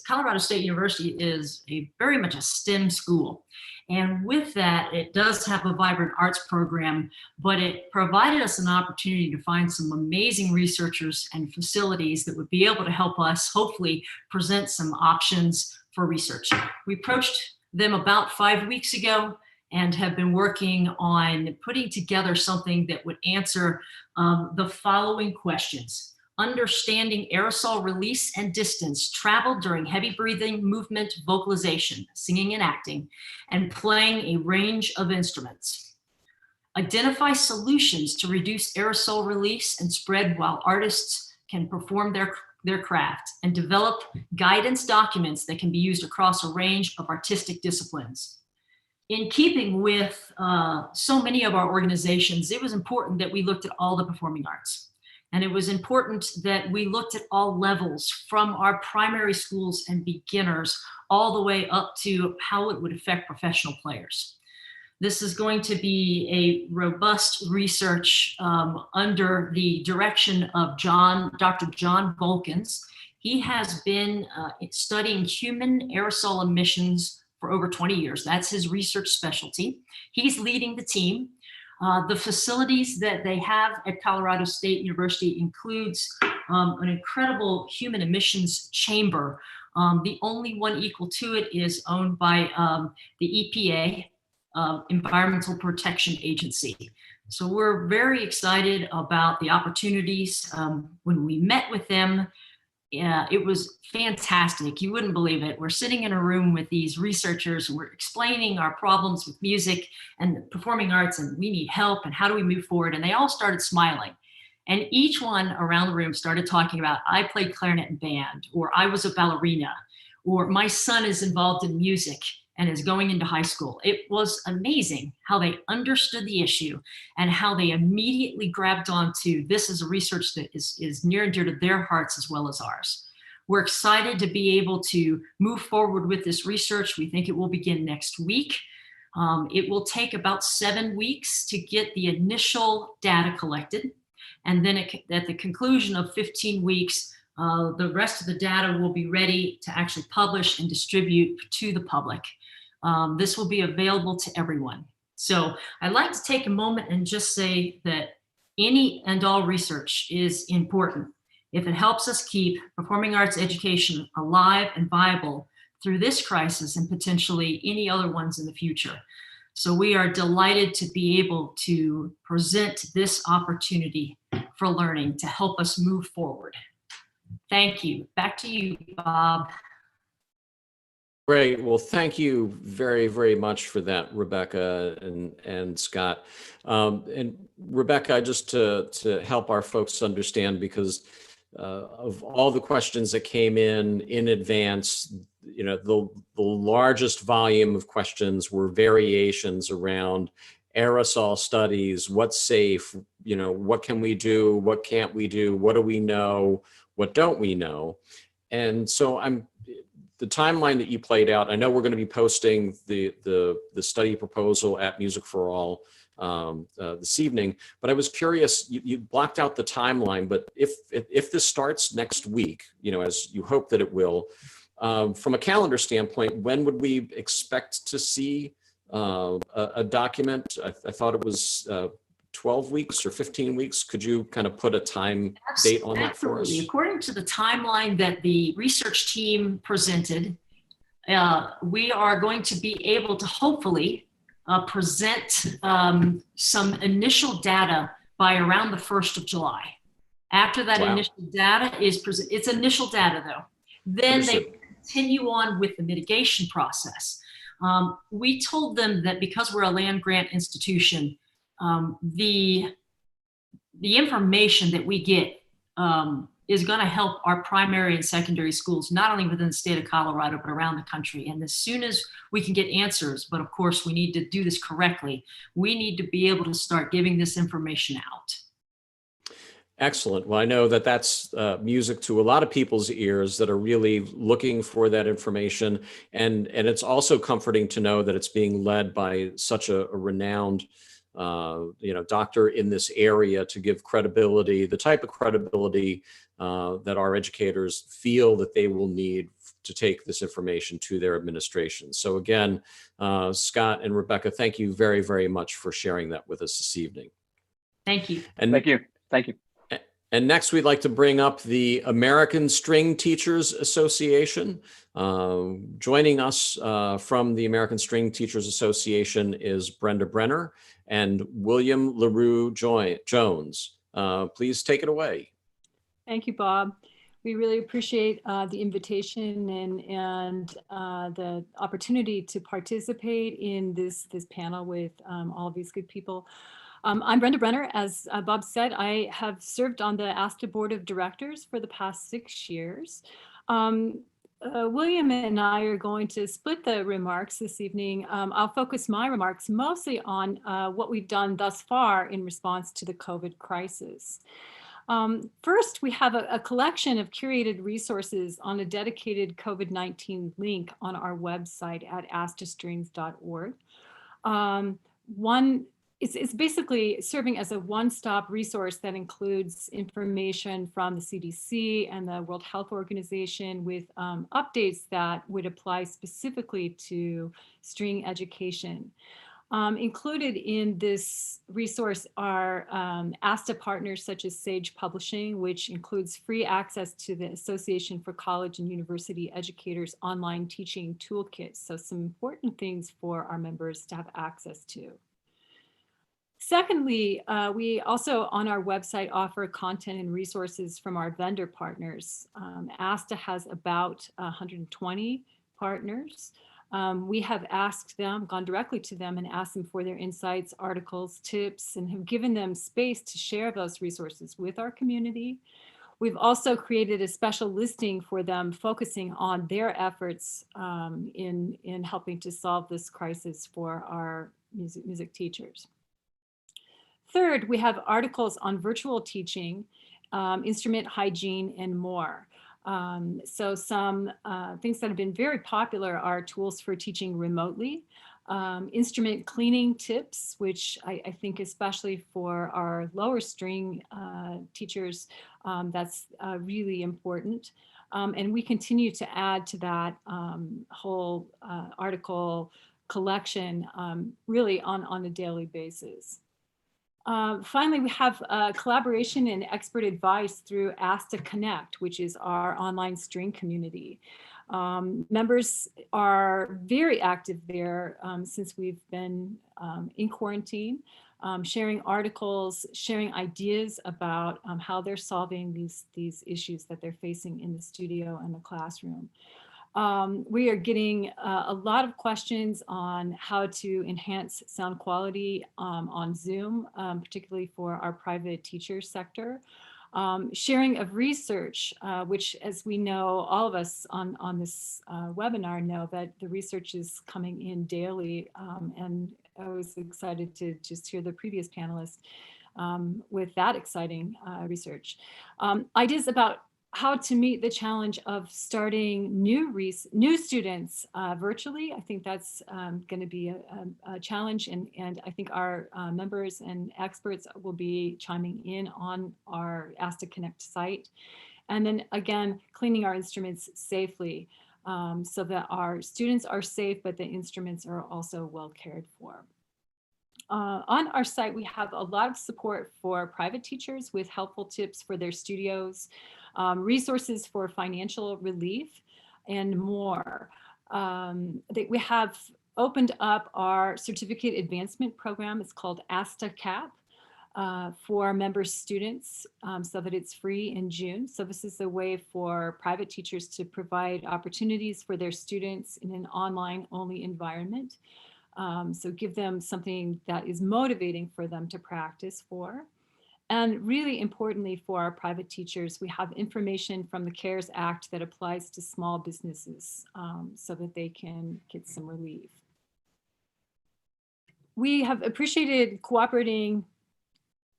Speaker 9: Colorado State University is very much a STEM school. And with that, it does have a vibrant arts program, but it provided us an opportunity to find some amazing researchers and facilities that would be able to help us hopefully present some options for research. We approached them about 5 weeks ago and have been working on putting together something that would answer the following questions. Understanding aerosol release and distance traveled during heavy breathing, movement, vocalization, singing and acting, and playing a range of instruments. Identify solutions to reduce aerosol release and spread while artists can perform their craft, and develop guidance documents that can be used across a range of artistic disciplines. In keeping with so many of our organizations, it was important that we looked at all the performing arts. And it was important that we looked at all levels, from our primary schools and beginners all the way up to how it would affect professional players. This is going to be a robust research under the direction of Dr. John Volkins. He has been studying human aerosol emissions for over 20 years. That's his research specialty. He's leading the team. The facilities that they have at Colorado State University includes an incredible human emissions chamber. The only one equal to it is owned by the EPA, Environmental Protection Agency. So we're very excited about the opportunities. When we met with them, it was fantastic. You wouldn't believe it. We're sitting in a room with these researchers and we're explaining our problems with music and performing arts, and we need help and how do we move forward? And they all started smiling. And each one around the room started talking about, I played clarinet in band, or I was a ballerina, or my son is involved in music and is going into high school. It was amazing how they understood the issue and how they immediately grabbed onto this as a research that is near and dear to their hearts as well as ours. We're excited to be able to move forward with this research. We think it will begin next week. It will take about 7 weeks to get the initial data collected. And then at the conclusion of 15 weeks, the rest of the data will be ready to actually publish and distribute to the public. This will be available to everyone. So I'd like to take a moment and just say that any and all research is important if it helps us keep performing arts education alive and viable through this crisis and potentially any other ones in the future. So we are delighted to be able to present this opportunity for learning to help us move forward. Thank you. Back to you, Bob.
Speaker 3: Great. Well, thank you very, very much for that, Rebecca and Scott. And Rebecca, just to help our folks understand, because of all the questions that came in advance, the largest volume of questions were variations around aerosol studies, what's safe, what can we do, what can't we do, what do we know, what don't we know. And so the timeline that you played out, I know we're going to be posting the study proposal at Music for All this evening, but I was curious, you blocked out the timeline, but if this starts next week, as you hope that it will, from a calendar standpoint, when would we expect to see a document? I thought it was 12 weeks or 15 weeks. Could you kind of put a time date on that for us?
Speaker 9: Absolutely. According to the timeline that the research team presented, we are going to be able to hopefully present some initial data by around the 1st of July. After that initial data is presented, it's initial data though, then they continue on with the mitigation process. We told them that because we're a land grant institution, the information that we get is going to help our primary and secondary schools, not only within the state of Colorado, but around the country. And as soon as we can get answers, but of course we need to do this correctly, we need to be able to start giving this information out.
Speaker 3: Excellent. Well, I know that that's music to a lot of people's ears that are really looking for that information. And it's also comforting to know that it's being led by such a renowned doctor in this area to give credibility, the type of credibility that our educators feel that they will need to take this information to their administration. So again, Scott and Rebecca, thank you very, very much for sharing that with us this evening.
Speaker 9: Thank you.
Speaker 3: And
Speaker 8: Thank you. Thank you.
Speaker 3: And next, we'd like to bring up the American String Teachers Association. Joining us from the American String Teachers Association is Brenda Brenner and William LaRue Jones. Please take it away.
Speaker 10: Thank you, Bob. We really appreciate the invitation and the opportunity to participate in this panel with all of these good people. I'm Brenda Brenner. As Bob said, I have served on the ASTA Board of Directors for the past 6 years. William and I are going to split the remarks this evening. I'll focus my remarks mostly on what we've done thus far in response to the COVID crisis. First, we have a collection of curated resources on a dedicated COVID-19 link on our website at astastrings.org. It's basically serving as a one-stop resource that includes information from the CDC and the World Health Organization with updates that would apply specifically to string education. Included in this resource are ASTA partners such as Sage Publishing, which includes free access to the Association for College and University Educators online teaching toolkit. So some important things for our members to have access to. Secondly, we also on our website offer content and resources from our vendor partners. ASTA has about 120 partners. We have asked them, gone directly to them and asked them for their insights, articles, tips, and have given them space to share those resources with our community. We've also created a special listing for them focusing on their efforts in helping to solve this crisis for our music teachers. Third, we have articles on virtual teaching, instrument hygiene, and more. So some things that have been very popular are tools for teaching remotely, instrument cleaning tips, which I think especially for our lower string teachers, that's really important. And we continue to add to that whole article collection really on a daily basis. Finally, we have collaboration and expert advice through ASTA Connect, which is our online string community. Members are very active there since we've been in quarantine, sharing articles, sharing ideas about how they're solving these issues that they're facing in the studio and the classroom. We are getting a lot of questions on how to enhance sound quality on Zoom, particularly for our private teacher sector. Sharing of research, which, as we know, all of us on this webinar know that the research is coming in daily, and I was excited to just hear the previous panelists with that exciting research. Ideas about how to meet the challenge of starting new students virtually. I think that's going to be a challenge, and I think our members and experts will be chiming in on our Ask to Connect site. And then again, cleaning our instruments safely so that our students are safe, but the instruments are also well cared for. On our site, we have a lot of support for private teachers with helpful tips for their studios, resources for financial relief, and more. We have opened up our certificate advancement program. It's called ASTA CAP for member students so that it's free in June. So this is a way for private teachers to provide opportunities for their students in an online only environment. So give them something that is motivating for them to practice for. And really importantly for our private teachers, we have information from the CARES Act that applies to small businesses so that they can get some relief. We have appreciated cooperating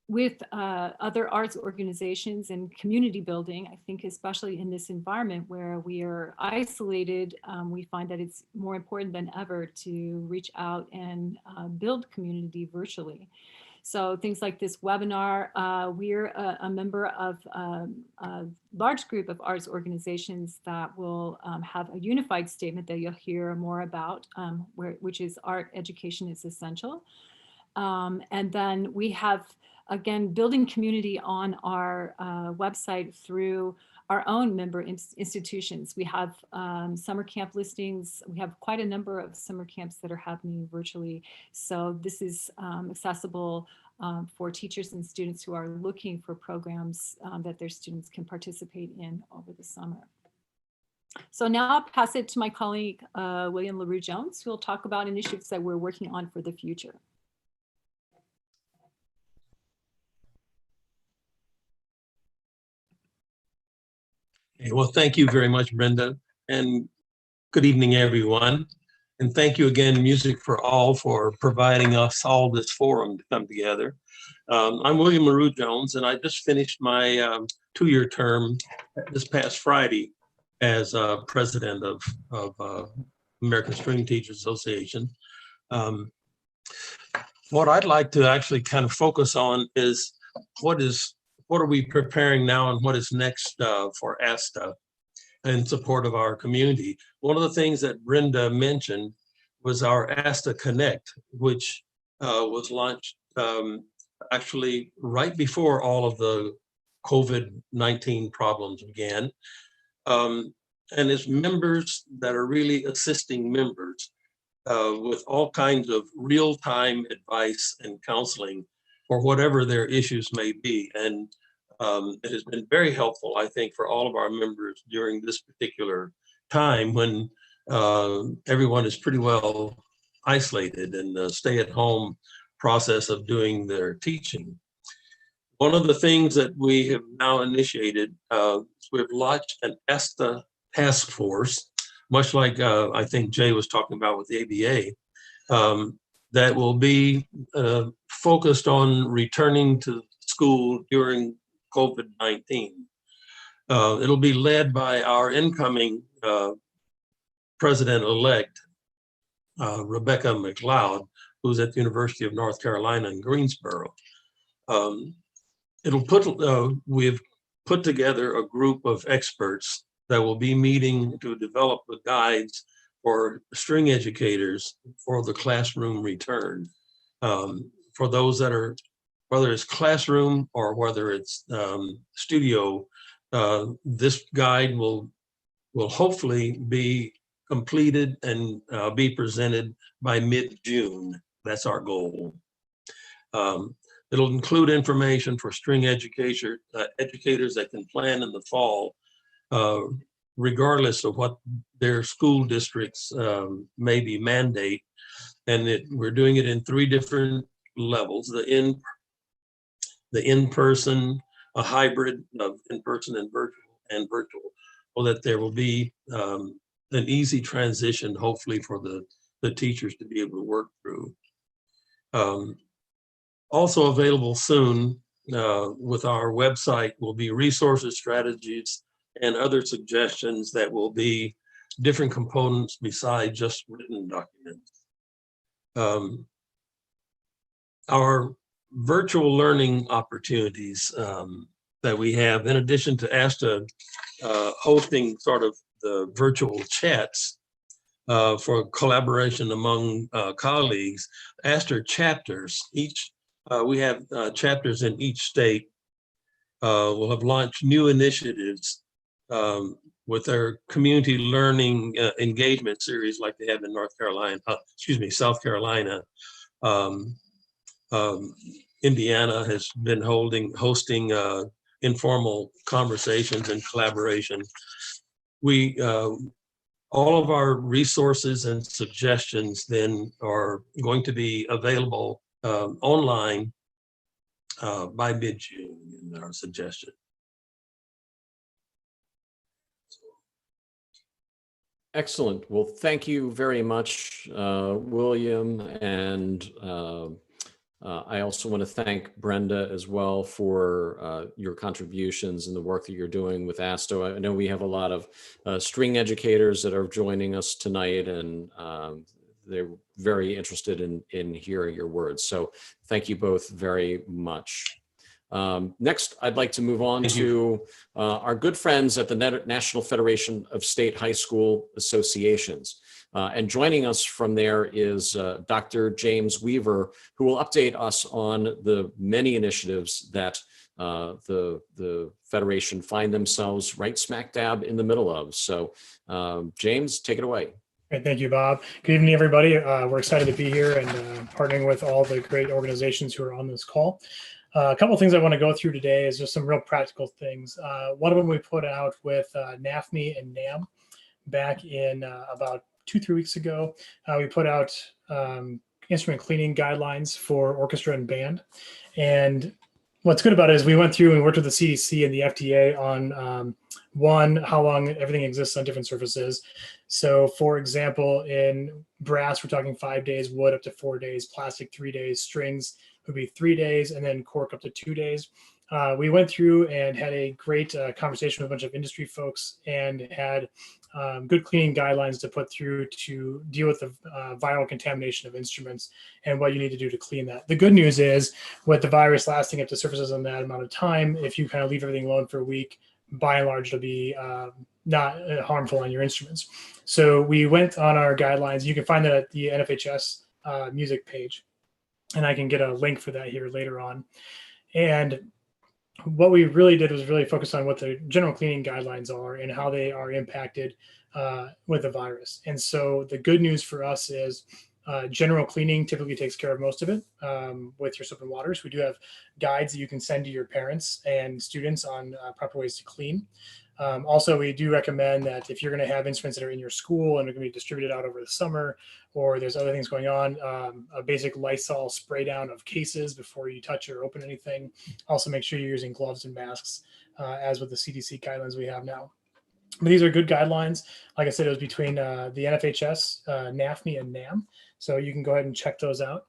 Speaker 10: with other arts organizations and community building. I think especially in this environment where we are isolated, we find that it's more important than ever to reach out and build community virtually. So things like this webinar, we're a member of a large group of arts organizations that will have a unified statement that you'll hear more about, which is art education is essential. And then we have, again, building community on our website through our own member institutions. We have summer camp listings. We have quite a number of summer camps that are happening virtually. So this is accessible for teachers and students who are looking for programs that their students can participate in over the summer. So now I'll pass it to my colleague, William LaRue Jones, who will talk about initiatives that we're working on for the future.
Speaker 11: Okay, well, thank you very much, Brenda, and good evening, everyone. And thank you again, Music for All, for providing us all this forum to come together. I'm William LaRue Jones, and I just finished my 2-year term this past Friday as president of American String Teachers Association. What I'd like to actually kind of focus on is what are we preparing now and what is next for ASTA in support of our community. One of the things that Brenda mentioned was our ASTA Connect, which was launched actually right before all of the COVID-19 problems began. And it's members that are really assisting members with all kinds of real-time advice and counseling for whatever their issues may be. And it has been very helpful, I think, for all of our members during this particular time when everyone is pretty well isolated in the stay-at-home process of doing their teaching. One of the things that we have now initiated, we've launched an ASTA task force, much like I think Jay was talking about with the ABA, that will be focused on returning to school during COVID-19. It'll be led by our incoming president-elect, Rebecca McLeod, who's at the University of North Carolina in Greensboro. We've put together a group of experts that will be meeting to develop the guides for string educators for the classroom return. For those that are, whether it's classroom or whether it's studio, this guide will hopefully be completed and be presented by mid-June. That's our goal. It'll include information for string educators that can plan in the fall, regardless of what their school districts maybe mandate. And we're doing it in 3 different levels: the in-person, a hybrid of in-person and virtual, so that there will be an easy transition, hopefully, for the teachers to be able to work through. Also available soon with our website will be resources, strategies, and other suggestions that will be different components besides just written documents. Our virtual learning opportunities that we have, in addition to ASTA hosting sort of the virtual chats for collaboration among colleagues, ASTA chapters, we have chapters in each state will have launched new initiatives with their community learning engagement series like they have in South Carolina. Indiana has been hosting informal conversations and collaboration. All of our resources and suggestions then are going to be available online by mid-June in our suggestion.
Speaker 3: Excellent. Well, thank you very much, William. And I also want to thank Brenda as well for your contributions and the work that you're doing with ASTA. I know we have a lot of string educators that are joining us tonight, and they're very interested in hearing your words. So thank you both very much. Next, I'd like to move on to our good friends at the National Federation of State High School Associations. And joining us from there is Dr. James Weaver, who will update us on the many initiatives that the Federation find themselves right smack dab in the middle of. So James, take it away.
Speaker 12: Great, thank you, Bob. Good evening, everybody. We're excited to be here and partnering with all the great organizations who are on this call. A couple of things I want to go through today is just some real practical things. One of them we put out with NAFME and NAM back in about 2-3 weeks ago. We put out instrument cleaning guidelines for orchestra and band. And what's good about it is we went through and worked with the CDC and the FDA on how long everything exists on different surfaces. So for example, in brass, we're talking 5 days, wood up to 4 days, plastic 3 days, strings would be 3 days, and then cork up to 2 days. We went through and had a great conversation with a bunch of industry folks and had good cleaning guidelines to put through to deal with the viral contamination of instruments and what you need to do to clean that. The good news is with the virus lasting up to surfaces on that amount of time, if you kind of leave everything alone for a week, by and large, it'll be not harmful on your instruments. So we went on our guidelines. You can find that at the NFHS music page, and I can get a link for that here later on. And what we really did was really focus on what the general cleaning guidelines are and how they are impacted with the virus. And so the good news for us is general cleaning typically takes care of most of it with your soap and waters. We do have guides that you can send to your parents and students on proper ways to clean. Also, we do recommend that if you're going to have instruments that are in your school and are going to be distributed out over the summer, or there's other things going on, a basic Lysol spray down of cases before you touch or open anything. Also, make sure you're using gloves and masks, as with the CDC guidelines we have now. But these are good guidelines. Like I said, it was between the NFHS, NAFME, and NAM. So you can go ahead and check those out.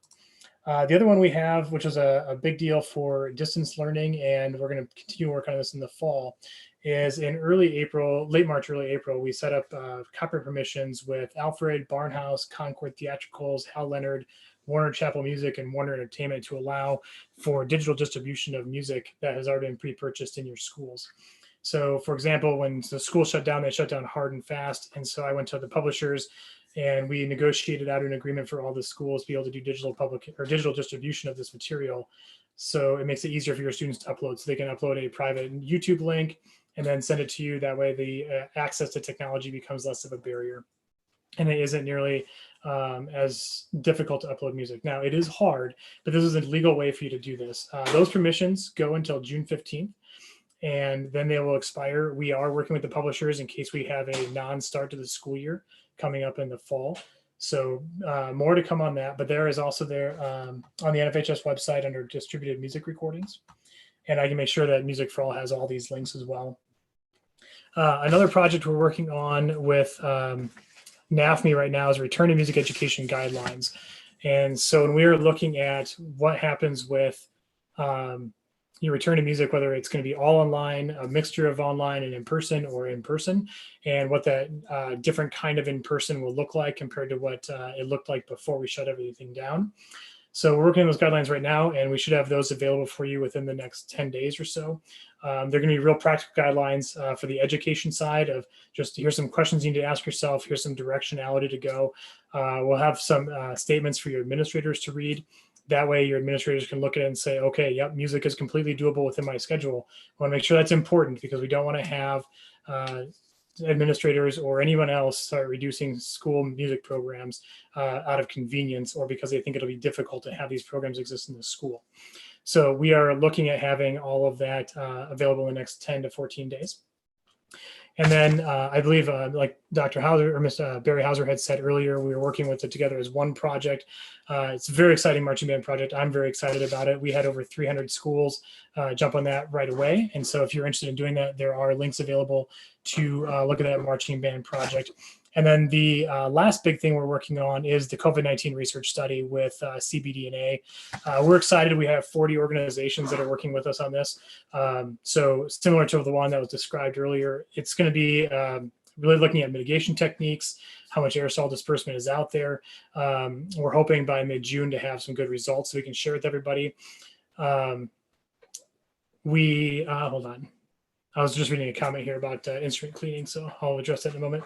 Speaker 12: The other one we have, which was a big deal for distance learning, and we're going to continue work on this in the fall, is in late March, early April, we set up copyright permissions with Alfred, Barnhouse, Concord Theatricals, Hal Leonard, Warner Chappell Music, and Warner Entertainment to allow for digital distribution of music that has already been pre-purchased in your schools. So for example, when the school shut down, they shut down hard and fast. And so I went to the publishers and we negotiated out an agreement for all the schools to be able to do digital distribution of this material. So it makes it easier for your students to upload. So they can upload a private YouTube link and then send it to you. That way the access to technology becomes less of a barrier. And it isn't nearly as difficult to upload music. Now it is hard, but this is a legal way for you to do this. Those permissions go until June 15th. And then they will expire. We are working with the publishers in case we have a non-start to the school year coming up in the fall. So more to come on that, but there is also there on the NFHS website under distributed music recordings. and I can make sure that Music for All has all these links as well. Another project we're working on with NAFME right now is Return to Music Education Guidelines. And so when we are looking at what happens with your return to music, whether it's going to be all online, a mixture of online and in person, or in person, and what that different kind of in person will look like compared to what it looked like before we shut everything down. So we're working on those guidelines right now, and we should have those available for you within the next 10 days or so. They're going to be real practical guidelines for the education side of just here's some questions you need to ask yourself. Here's some directionality to go. We'll have some statements for your administrators to read. That way your administrators can look at it and say, okay, yep, music is completely doable within my schedule. I want to make sure that's important because we don't want to have administrators or anyone else start reducing school music programs out of convenience or because they think it'll be difficult to have these programs exist in the school. So we are looking at having all of that available in the next 10 to 14 days. And then I believe, like Dr. Hauser or Mr. Barry Hauser had said earlier, we were working with it together as one project. It's a very exciting marching band project. I'm very excited about it. We had over 300 schools jump on that right away. And so if you're interested in doing that, there are links available to look at that marching band project. And then the last big thing we're working on is the COVID-19 research study with CBDNA. We're excited. We have 40 organizations that are working with us on this. So similar to the one that was described earlier, it's going to be really looking at mitigation techniques, how much aerosol disbursement is out there. We're hoping by mid-June to have some good results so we can share with everybody. Hold on. I was just reading a comment here about instrument cleaning, so I'll address that in a moment.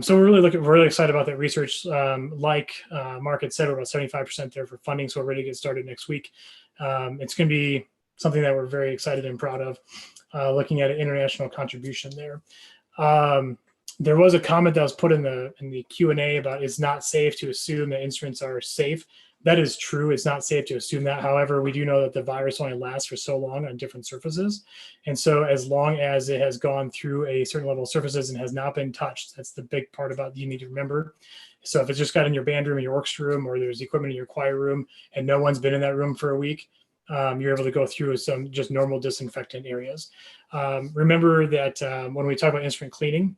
Speaker 12: So we're really excited about that research. Like Mark had said, we're about 75% there for funding, so we're ready to get started next week. It's going to be something that we're very excited and proud of, looking at an international contribution there. There was a comment that was put in the Q&A about it's not safe to assume that instruments are safe. That is true. It's not safe to assume that. However, we do know that the virus only lasts for so long on different surfaces. And so as long as it has gone through a certain level of surfaces and has not been touched, that's the big part about you need to remember. So if it's just got in your band room, your orchestra room, or there's equipment in your choir room and no one's been in that room for a week, you're able to go through some just normal disinfectant areas. Remember that when we talk about instrument cleaning,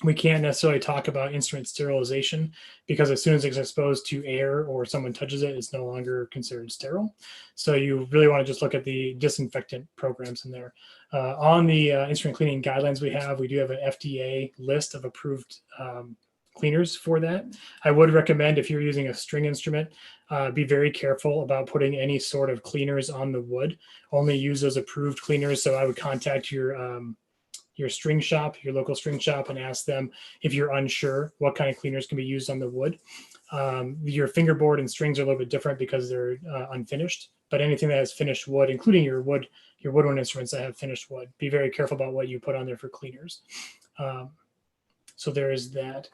Speaker 12: we can't necessarily talk about instrument sterilization because as soon as it's exposed to air or someone touches it, it's no longer considered sterile. So you really want to just look at the disinfectant programs in there. On the instrument cleaning guidelines we do have an FDA list of approved cleaners for that. I would recommend if you're using a string instrument, be very careful about putting any sort of cleaners on the wood. Only use those approved cleaners. So I would contact your string shop, your local string shop, and ask them if you're unsure what kind of cleaners can be used on the wood. Your fingerboard and strings are a little bit different because they're unfinished, but anything that has finished wood, including your woodwind instruments that have finished wood, be very careful about what you put on there for cleaners. So there is that.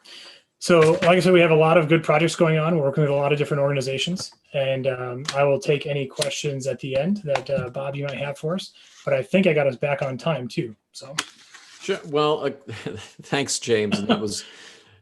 Speaker 12: So like I said, we have a lot of good projects going on. We're working with a lot of different organizations, and I will take any questions at the end that Bob, you might have for us, but I think I got us back on time too, so.
Speaker 3: Sure. Well, thanks, James. And that was,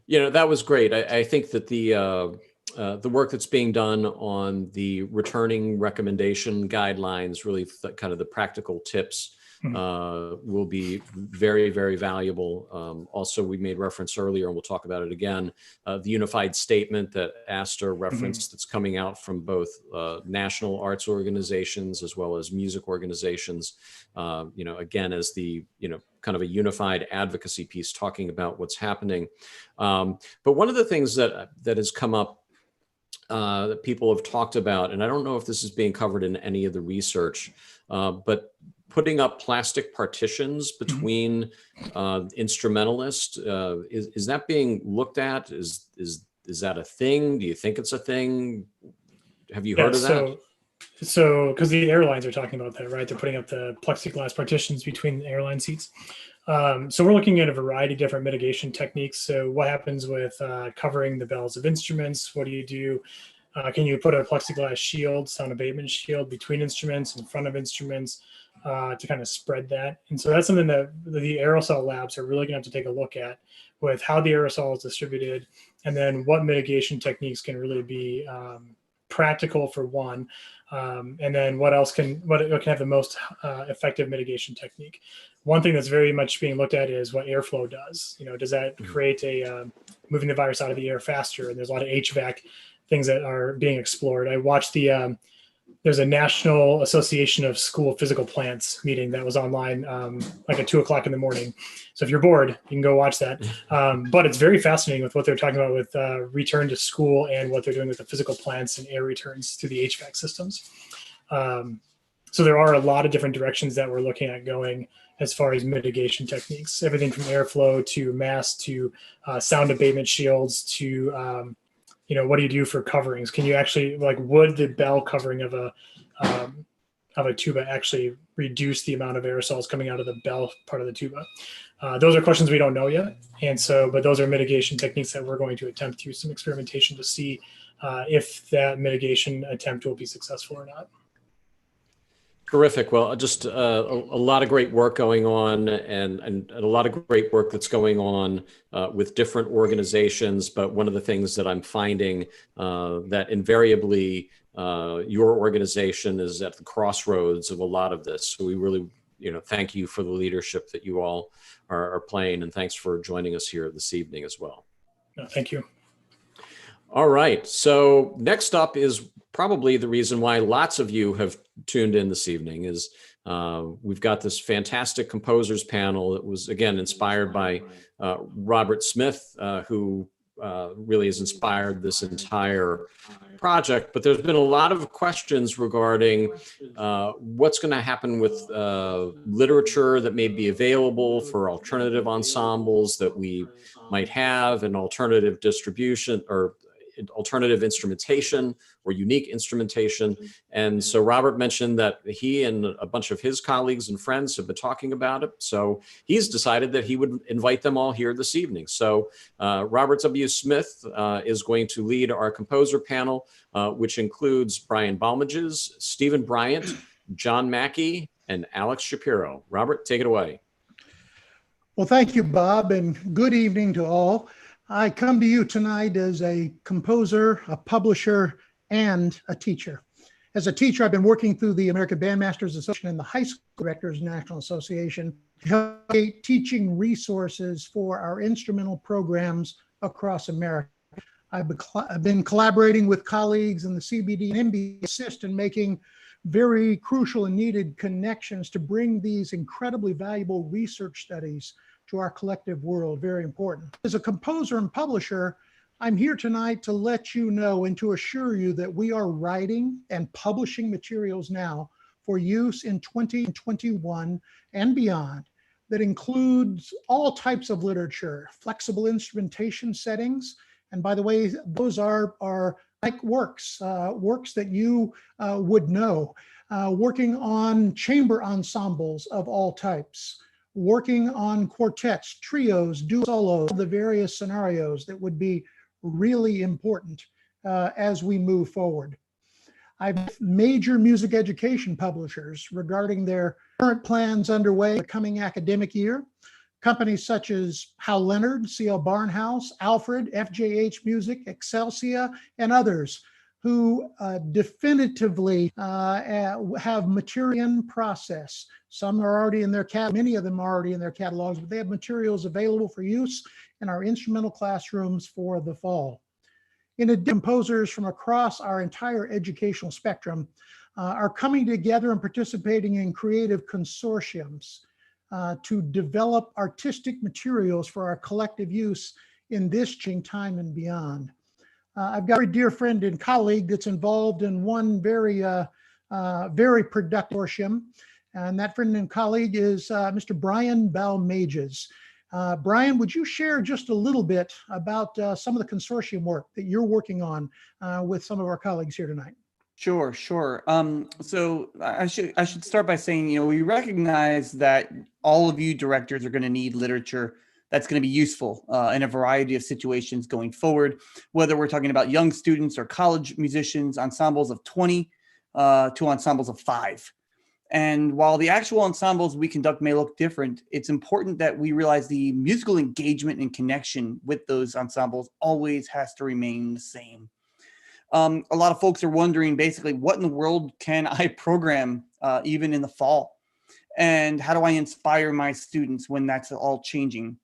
Speaker 3: that was great. I think that the work that's being done on the returning recommendation guidelines, really kind of the practical tips, will be very, very valuable. Also, we made reference earlier, and we'll talk about it again, the unified statement that Asta referenced that's coming out from both national arts organizations as well as music organizations, again, as the, kind of a unified advocacy piece talking about what's happening. But one of the things that has come up that people have talked about, and I don't know if this is being covered in any of the research, but putting up plastic partitions between instrumentalists, is that being looked at? Is that a thing? Do you think it's a thing? Have you heard of that?
Speaker 12: So, because the airlines are talking about that, right? They're putting up the plexiglass partitions between the airline seats. So we're looking at a variety of different mitigation techniques. So what happens with covering the bells of instruments? What do you do? Can you put a plexiglass shield, sound abatement shield between instruments, in front of instruments to kind of spread that? And so that's something that the aerosol labs are really going to have to take a look at with how the aerosol is distributed and then what mitigation techniques can really be practical for one, and then what can have the most effective mitigation technique. One thing that's very much being looked at is what airflow does. Does that create moving the virus out of the air faster? And there's a lot of HVAC things that are being explored. I watched there's a National Association of School Physical Plants meeting that was online, like at 2:00 in the morning. So if you're bored, you can go watch that. But it's very fascinating with what they're talking about with return to school and what they're doing with the physical plants and air returns to the HVAC systems. So there are a lot of different directions that we're looking at going as far as mitigation techniques, everything from airflow to masks to sound abatement shields to what do you do for coverings? Can you actually, would the bell covering of a tuba actually reduce the amount of aerosols coming out of the bell part of the tuba? Those are questions we don't know yet. But those are mitigation techniques that we're going to attempt through some experimentation to see if that mitigation attempt will be successful or not.
Speaker 3: Terrific. Well, just a lot of great work going on and a lot of great work that's going on with different organizations. But one of the things that I'm finding that invariably your organization is at the crossroads of a lot of this. So we really, thank you for the leadership that you all are playing, and thanks for joining us here this evening as well.
Speaker 12: No, thank you.
Speaker 3: All right. So next up is probably the reason why lots of you have tuned in this evening is we've got this fantastic composers panel that was, again, inspired by Robert Smith, who really has inspired this entire project. But there's been a lot of questions regarding what's going to happen with literature that may be available for alternative ensembles that we might have, and alternative distribution or alternative instrumentation or unique instrumentation. And so Robert mentioned that he and a bunch of his colleagues and friends have been talking about it. So he's decided that he would invite them all here this evening. So Robert W. Smith is going to lead our composer panel, which includes Brian Balmages, Stephen Bryant, John Mackey, and Alex Shapiro. Robert, take it away.
Speaker 13: Well, thank you, Bob, and good evening to all. I come to you tonight as a composer, a publisher, and a teacher. As a teacher, I've been working through the American Bandmasters Association and the High School Directors National Association to help create teaching resources for our instrumental programs across America. I've been collaborating with colleagues in the CBD and MB assist in making very crucial and needed connections to bring these incredibly valuable research studies to our collective world. Very important. As a composer and publisher, I'm here tonight to let you know and to assure you that we are writing and publishing materials now for use in 2021 and beyond that includes all types of literature, flexible instrumentation settings. And by the way, those are like works that you would know, working on chamber ensembles of all types, working on quartets, trios, duo solos, the various scenarios that would be really important as we move forward. I've major music education publishers regarding their current plans underway the coming academic year. Companies such as Hal Leonard, C.L. Barnhouse, Alfred, FJH Music, Excelsia, and others who definitively have material in process. Some are already in their many of them are already in their catalogs, but they have materials available for use in our instrumental classrooms for the fall. In addition, composers from across our entire educational spectrum are coming together and participating in creative consortiums to develop artistic materials for our collective use in this changing time and beyond. I've got a dear friend and colleague that's involved in one very productive consortium, and that friend and colleague is Mr. Brian Balmages. Brian, would you share just a little bit about some of the consortium work that you're working on with some of our colleagues here tonight?
Speaker 14: Sure. So I should start by saying, we recognize that all of you directors are going to need literature that's going to be useful in a variety of situations going forward, whether we're talking about young students or college musicians, ensembles of 20 to ensembles of 5. And while the actual ensembles we conduct may look different, it's important that we realize the musical engagement and connection with those ensembles always has to remain the same. a lot of folks are wondering basically what in the world can I program even in the fall? And how do I inspire my students when that's all changing?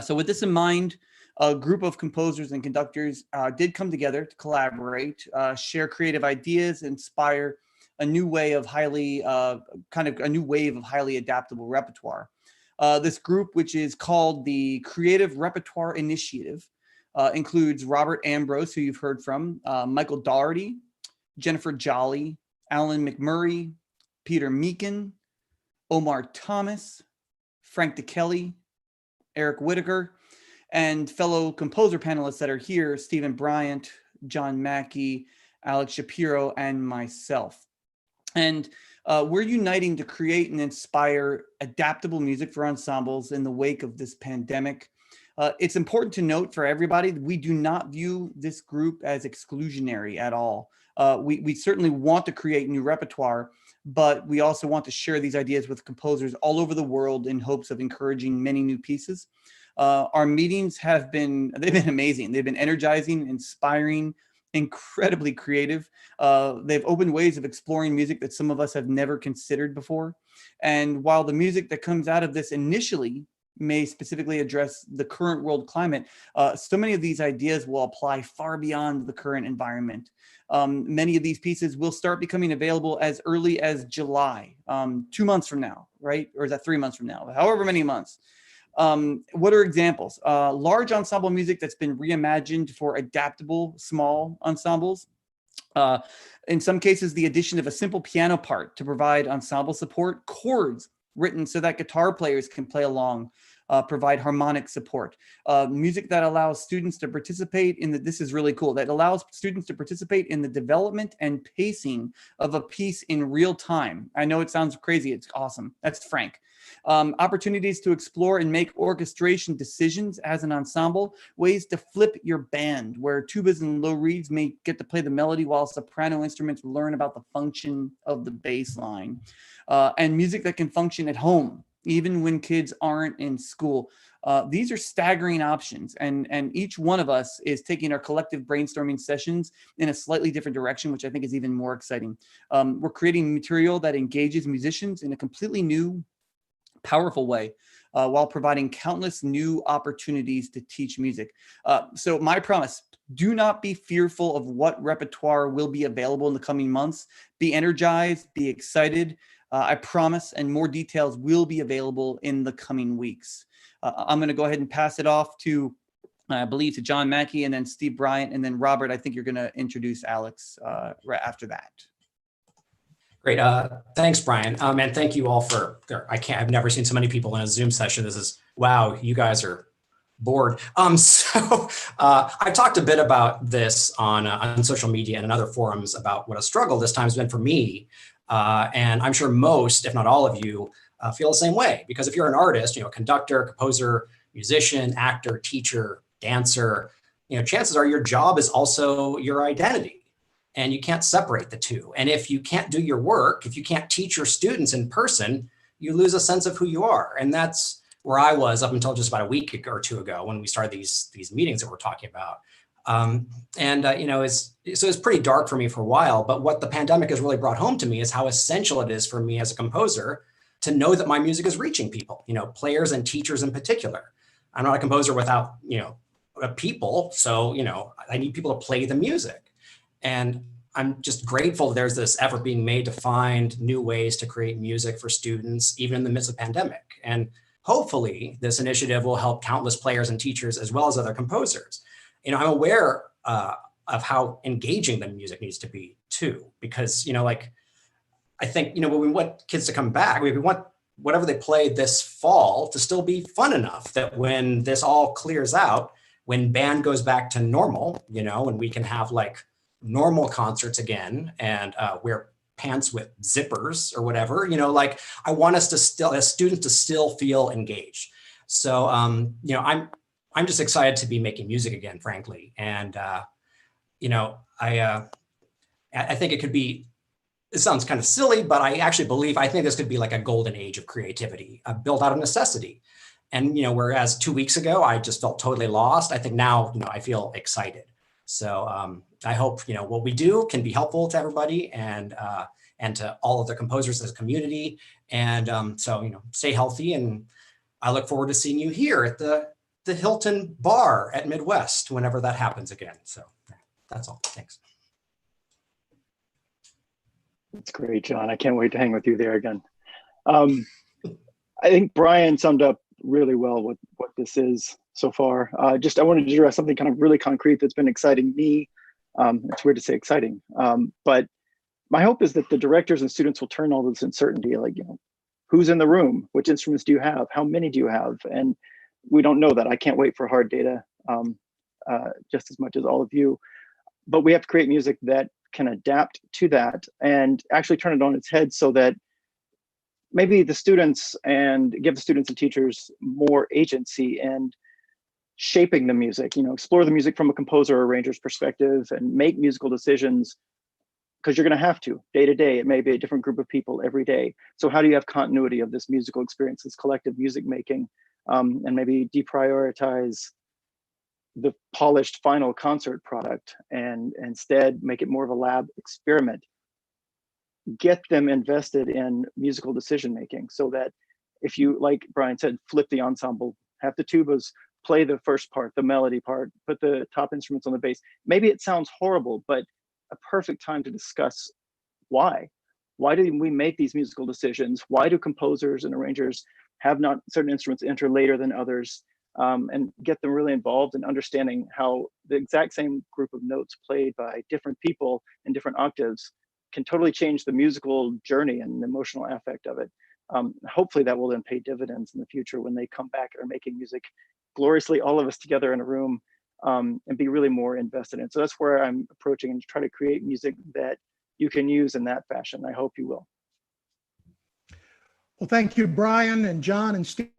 Speaker 14: So with this in mind, a group of composers and conductors did come together to collaborate, share creative ideas, inspire a new way of highly adaptable repertoire. This group, which is called the Creative Repertoire Initiative, includes Robert Ambrose, who you've heard from, Michael Doherty, Jennifer Jolly, Alan McMurray, Peter Meakin, Omar Thomas, Frank DeKelly, Eric Whitaker, and fellow composer panelists that are here, Stephen Bryant, John Mackey, Alex Shapiro, and myself. And we're uniting to create and inspire adaptable music for ensembles in the wake of this pandemic. It's important to note for everybody, we do not view this group as exclusionary at all. We certainly want to create new repertoire, but we also want to share these ideas with composers all over the world in hopes of encouraging many new pieces. Our meetings they've been amazing. They've been energizing, inspiring, incredibly creative. They've opened ways of exploring music that some of us have never considered before. And while the music that comes out of this initially may specifically address the current world climate, so many of these ideas will apply far beyond the current environment. Many of these pieces will start becoming available as early as July, 2 months from now, right? Or is that 3 months from now? However many months. What are examples? Large ensemble music that's been reimagined for adaptable small ensembles. In some cases, the addition of a simple piano part to provide ensemble support, chords written so that guitar players can play along, provide harmonic support. Music that allows students to participate in this is really cool, that allows students to participate in the development and pacing of a piece in real time. I know it sounds crazy, it's awesome. That's Frank. Opportunities to explore and make orchestration decisions as an ensemble, ways to flip your band, where tubas and low reeds may get to play the melody while soprano instruments learn about the function of the bass line, and music that can function at home, even when kids aren't in school. These are staggering options, and each one of us is taking our collective brainstorming sessions in a slightly different direction, which I think is even more exciting. We're creating material that engages musicians in a completely new, powerful way, while providing countless new opportunities to teach music. So my promise, do not be fearful of what repertoire will be available in the coming months. Be energized, be excited. I promise, and more details will be available in the coming weeks. I'm going to go ahead and pass it off to, I believe, to John Mackey, and then Steve Bryant, and then Robert. I think you're going to introduce Alex right after that.
Speaker 15: Great. Thanks, Brian. And thank you all for, I've never seen so many people in a Zoom session. This is, wow, you guys are bored. I've talked a bit about this on social media and in other forums about what a struggle this time has been for me. And I'm sure most, if not all of you, feel the same way, because if you're an artist, conductor, composer, musician, actor, teacher, dancer, chances are your job is also your identity. And you can't separate the two. And if you can't do your work, if you can't teach your students in person, you lose a sense of who you are. And that's where I was up until just about a week or two ago when we started these meetings that we're talking about. It's pretty dark for me for a while, but what the pandemic has really brought home to me is how essential it is for me as a composer to know that my music is reaching people, players and teachers in particular. I'm not a composer without, people. So, I need people to play the music. And I'm just grateful there's this effort being made to find new ways to create music for students, even in the midst of pandemic. And hopefully this initiative will help countless players and teachers as well as other composers. I'm aware of how engaging the music needs to be too, because, I think, when we want kids to come back, we want whatever they play this fall to still be fun enough that when this all clears out, when band goes back to normal, and we can have normal concerts again and wear pants with zippers or whatever, I want us to still, as students, to still feel engaged. So, I'm just excited to be making music again, frankly. And, I think it could be, it sounds kind of silly, but I think this could be like a golden age of creativity built out of necessity. And, whereas 2 weeks ago, I just felt totally lost, I think now, I feel excited. So, I hope, what we do can be helpful to everybody and to all of the composers as a community. And so, stay healthy. And I look forward to seeing you here at the Hilton Bar at Midwest whenever that happens again. So that's all. Thanks.
Speaker 16: That's great, John. I can't wait to hang with you there again. I think Brian summed up really well what this is so far. I wanted to address something kind of really concrete that's been exciting me. It's weird to say exciting, but my hope is that the directors and students will turn all this uncertainty, like, who's in the room? Which instruments do you have? How many do you have? And we don't know that. I can't wait for hard data just as much as all of you. But we have to create music that can adapt to that and actually turn it on its head so that maybe the students and give the students and teachers more agency and shaping the music, explore the music from a composer or arranger's perspective and make musical decisions, because you're going to have to day to day. It may be a different group of people every day. So how do you have continuity of this musical experience, this collective music making, and maybe deprioritize the polished final concert product and instead make it more of a lab experiment? Get them invested in musical decision making so that if you, like Brian said, flip the ensemble, have the tubas play the first part, the melody part, put the top instruments on the bass. Maybe it sounds horrible, but a perfect time to discuss why. Why do we make these musical decisions? Why do composers and arrangers have not certain instruments enter later than others? And get them really involved in understanding how the exact same group of notes played by different people in different octaves can totally change the musical journey and the emotional affect of it. Hopefully that will then pay dividends in the future when they come back and are making music gloriously, all of us together in a room, and be really more invested in. So that's where I'm approaching and try to create music that you can use in that fashion. I hope you will.
Speaker 13: Well, thank you, Brian and John and Steve.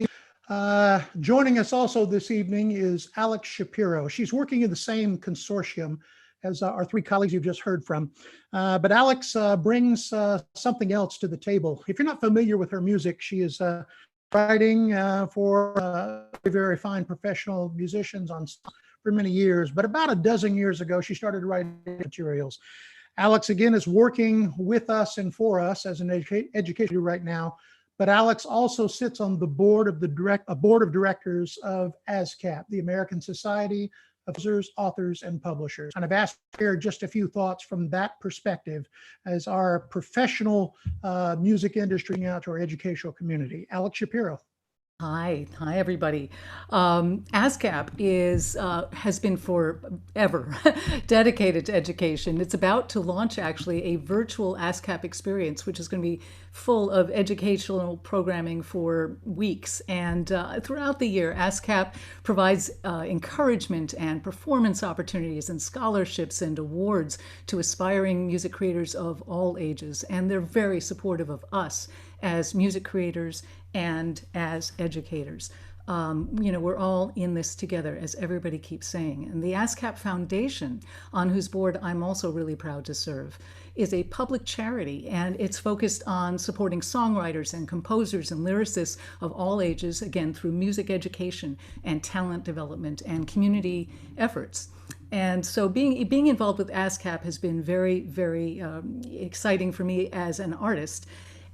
Speaker 13: Joining us also this evening is Alex Shapiro. She's working in the same consortium as our three colleagues you've just heard from. But Alex brings something else to the table. If you're not familiar with her music, she is writing for very fine professional musicians for many years. But about a dozen years ago, she started writing materials. Alex, again, is working with us and for us as an educator right now. But Alex also sits on the board of directors of ASCAP, the American Society of Authors and Publishers. And I've asked her just a few thoughts from that perspective as our professional music industry out to our educational community. Alex Shapiro.
Speaker 17: Hi everybody. ASCAP has been forever dedicated to education. It's about to launch actually a virtual ASCAP experience, which is going to be full of educational programming for weeks. And throughout the year, ASCAP provides encouragement and performance opportunities and scholarships and awards to aspiring music creators of all ages. And they're very supportive of us as music creators and as educators. We're all in this together, as everybody keeps saying. And the ASCAP Foundation, on whose board I'm also really proud to serve, is a public charity, and it's focused on supporting songwriters and composers and lyricists of all ages, again, through music education and talent development and community efforts. And so being involved with ASCAP has been very, very exciting for me as an artist.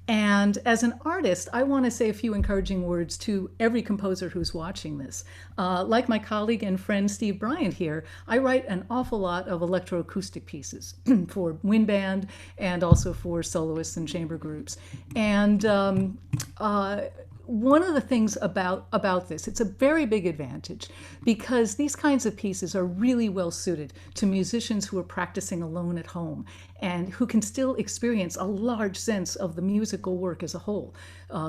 Speaker 17: And as an artist, I want to say a few encouraging words to every composer who's watching this. Like my colleague and friend Steve Bryant here, I write an awful lot of electroacoustic pieces for wind band and also for soloists and chamber groups. And one of the things about this, it's a very big advantage because these kinds of pieces are really well suited to musicians who are practicing alone at home and who can still experience a large sense of the musical work as a whole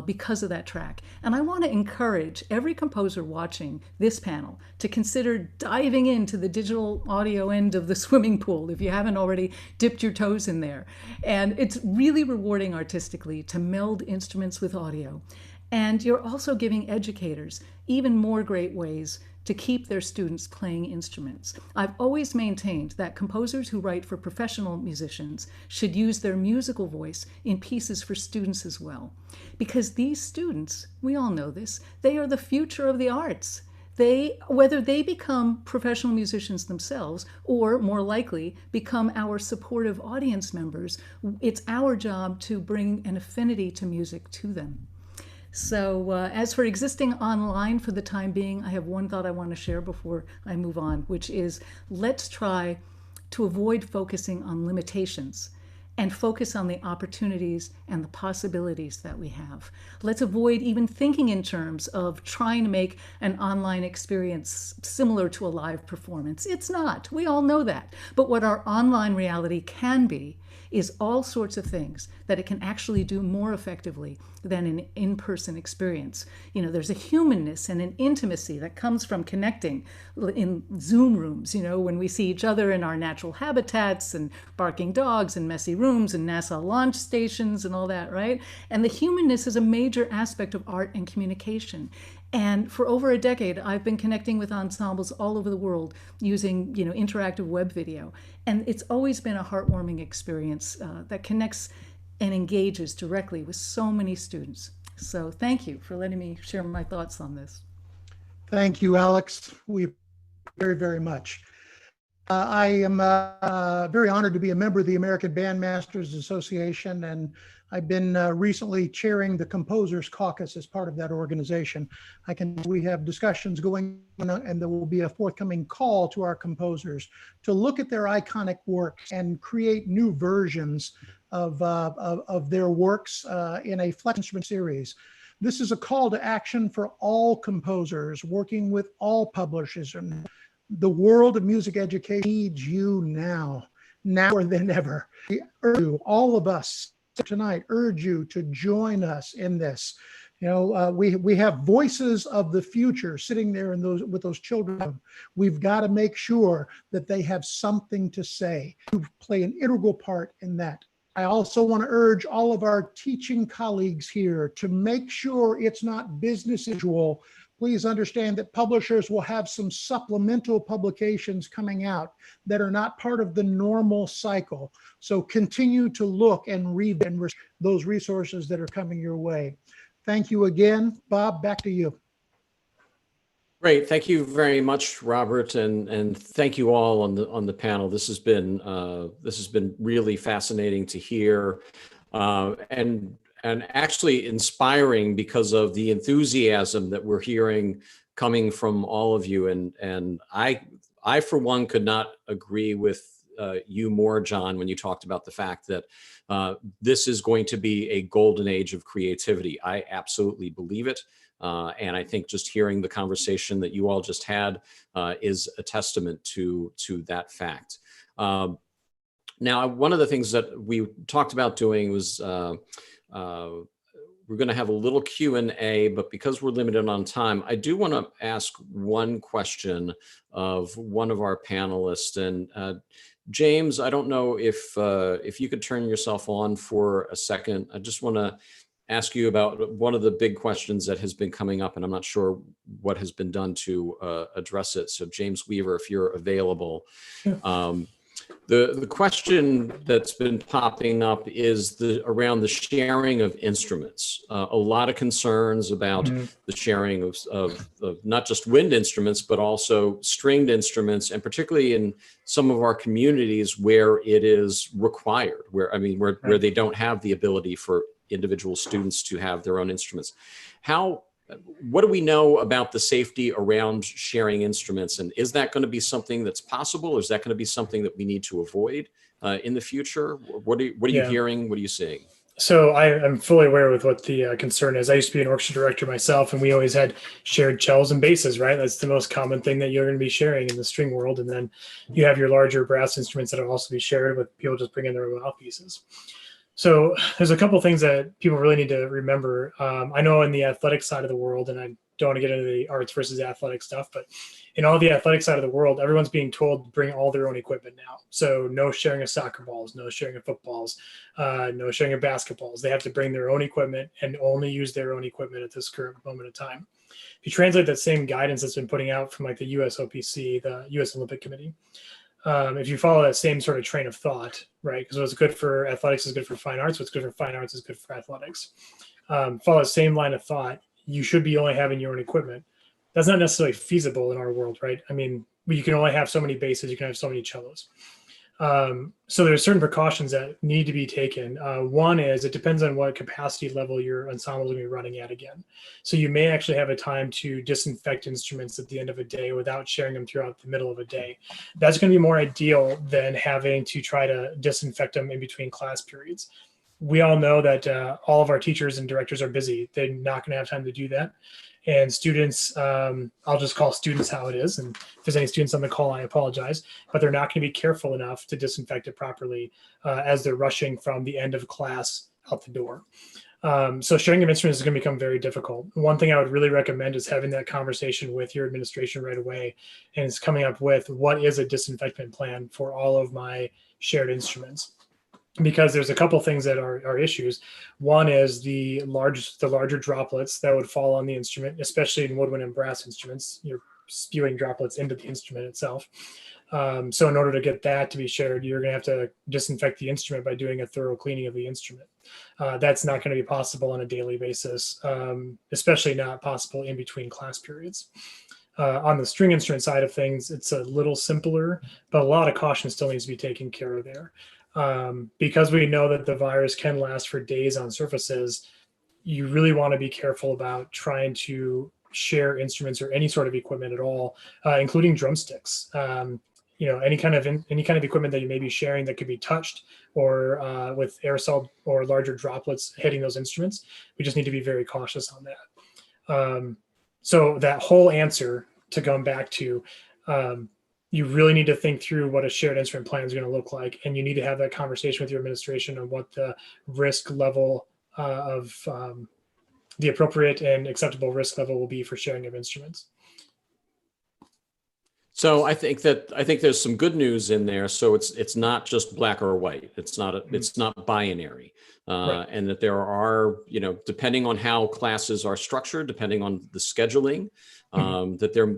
Speaker 17: because of that track. And I want to encourage every composer watching this panel to consider diving into the digital audio end of the swimming pool if you haven't already dipped your toes in there. And it's really rewarding artistically to meld instruments with audio. And you're also giving educators even more great ways to keep their students playing instruments. I've always maintained that composers who write for professional musicians should use their musical voice in pieces for students as well. Because these students, we all know this, they are the future of the arts. whether they become professional musicians themselves or more likely become our supportive audience members, it's our job to bring an affinity to music to them. So as for existing online for the time being, I have one thought I want to share before I move on, which is let's try to avoid focusing on limitations and focus on the opportunities and the possibilities that we have. Let's avoid even thinking in terms of trying to make an online experience similar to a live performance. It's not. We all know that. But what our online reality can be is all sorts of things that it can actually do more effectively than an in-person experience. You know, there's a humanness and an intimacy that comes from connecting in Zoom rooms, you know, when we see each other in our natural habitats and barking dogs and messy rooms and NASA launch stations and all that, right? And the humanness is a major aspect of art and communication. And for over a decade, I've been connecting with ensembles all over the world using, you know, interactive web video. And it's always been a heartwarming experience that connects and engages directly with so many students. So thank you for letting me share my thoughts on this.
Speaker 13: Thank you, Alex. We very, very much. I am very honored to be a member of the American Bandmasters Association, and I've been recently chairing the Composers Caucus as part of that organization. We have discussions going on, and there will be a forthcoming call to our composers to look at their iconic works and create new versions of their works in a flex instrument series. This is a call to action for all composers working with all publishers. And the world of music education needs you now more than ever. We urge you, all of us tonight, urge you to join us in this. You know, we have voices of the future sitting there in with those children. We've got to make sure that they have something to say. You play an integral part in that. I also want to urge all of our teaching colleagues here to make sure it's not business as usual. Please understand that publishers will have some supplemental publications coming out that are not part of the normal cycle. So continue to look and read those resources that are coming your way. Thank you again. Bob, back to you.
Speaker 3: Great. Thank you very much, Robert, and thank you all on the panel. This has been really fascinating to hear, and actually inspiring because of the enthusiasm that we're hearing coming from all of you. And I for one could not agree with you more, John, when you talked about the fact that this is going to be a golden age of creativity. I absolutely believe it. And I think just hearing the conversation that you all just had is a testament to that fact. Now, one of the things that we talked about doing was we're going to have a little Q&A, but because we're limited on time, I do want to ask one question of one of our panelists. And James, I don't know if you could turn yourself on for a second. I just want to ask you about one of the big questions that has been coming up, and I'm not sure what has been done to address it. So James Weaver, if you're available. Sure. The question that's been popping up is around the sharing of instruments. A lot of concerns about the sharing of not just wind instruments, but also stringed instruments, and particularly in some of our communities where it is required, where they don't have the ability for individual students to have their own instruments. What do we know about the safety around sharing instruments? And is that going to be something that's possible? Or is that going to be something that we need to avoid in the future? What are you hearing? What are you seeing?
Speaker 12: So I'm fully aware with what the concern is. I used to be an orchestra director myself, and we always had shared cellos and basses, right? That's the most common thing that you're going to be sharing in the string world. And then you have your larger brass instruments that will also be shared with people just bringing their own mouthpieces. So there's a couple of things that people really need to remember. I know in the athletic side of the world, and I don't want to get into the arts versus athletic stuff, but in all the athletic side of the world, everyone's being told to bring all their own equipment now. So no sharing of soccer balls, no sharing of footballs, no sharing of basketballs. They have to bring their own equipment and only use their own equipment at this current moment of time. If you translate that same guidance that's been putting out from like the USOPC, the US Olympic Committee, if you follow that same sort of train of thought, right? Because what's good for athletics is good for fine arts. What's good for fine arts is good for athletics. Follow the same line of thought. You should be only having your own equipment. That's not necessarily feasible in our world, right? I mean, you can only have so many basses, you can have so many cellos. So there's certain precautions that need to be taken. One is it depends on what capacity level your ensemble is going to be running at again. So you may actually have a time to disinfect instruments at the end of a day without sharing them throughout the middle of a day. That's going to be more ideal than having to try to disinfect them in between class periods. We all know that all of our teachers and directors are busy. They're not going to have time to do that. And students, I'll just call students how it is. And if there's any students on the call, I apologize, but they're not going to be careful enough to disinfect it properly as they're rushing from the end of class out the door. So sharing of instruments is going to become very difficult. One thing I would really recommend is having that conversation with your administration right away, and it's coming up with what is a disinfectant plan for all of my shared instruments. Because there's a couple things that are issues. One is the larger droplets that would fall on the instrument, especially in woodwind and brass instruments. You're spewing droplets into the instrument itself. So in order to get that to be shared, you're going to have to disinfect the instrument by doing a thorough cleaning of the instrument. That's not going to be possible on a daily basis, especially not possible in between class periods. On the string instrument side of things, it's a little simpler, but a lot of caution still needs to be taken care of there. Because we know that the virus can last for days on surfaces, you really want to be careful about trying to share instruments or any sort of equipment at all, including drumsticks. Any kind of equipment that you may be sharing that could be touched or with aerosol or larger droplets hitting those instruments. We just need to be very cautious on that. So that whole answer to come back to, you really need to think through what a shared instrument plan is going to look like. And you need to have that conversation with your administration on what the risk level of the appropriate and acceptable risk level will be for sharing of instruments.
Speaker 3: So I think there's some good news in there. So it's not just black or white. It's not binary, right. And that there are, depending on how classes are structured, depending on the scheduling, that there,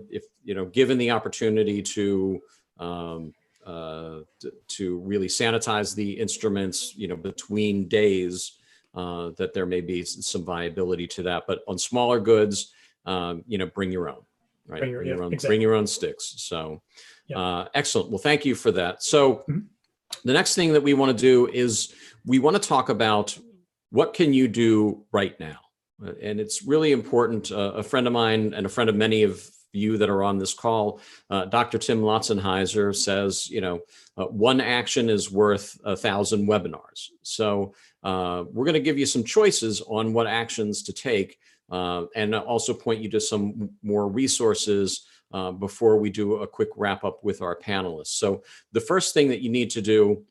Speaker 3: given the opportunity to really sanitize the instruments, between days, that there may be some viability to that. But on smaller goods, bring your own. Right. Bring your own sticks. So excellent. Well, thank you for that. So the next thing that we want to do is we want to talk about what can you do right now? And it's really important. A friend of mine and a friend of many of you that are on this call, Dr. Tim Lotzenheiser says, one action is worth 1,000 webinars. So we're going to give you some choices on what actions to take. And also point you to some more resources before we do a quick wrap up with our panelists. So the first thing that you need to do,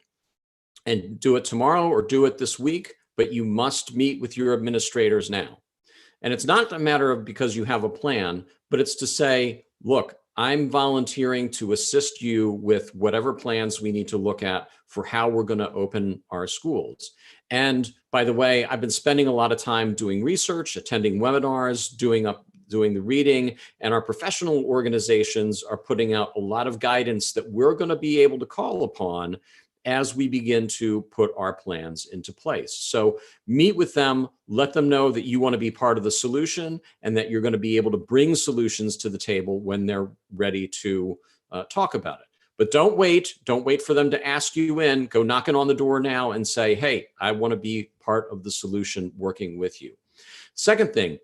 Speaker 3: and do it tomorrow or do it this week, but you must meet with your administrators now. And it's not a matter of because you have a plan, but it's to say, look, I'm volunteering to assist you with whatever plans we need to look at for how we're going to open our schools. And by the way, I've been spending a lot of time doing research, attending webinars, doing the reading, and our professional organizations are putting out a lot of guidance that we're going to be able to call upon as we begin to put our plans into place. So meet with them, let them know that you want to be part of the solution and that you're going to be able to bring solutions to the table when they're ready to talk about it. But don't wait for them to ask you in. Go knocking on the door now and say, hey, I want to be part of the solution working with you. Second thing,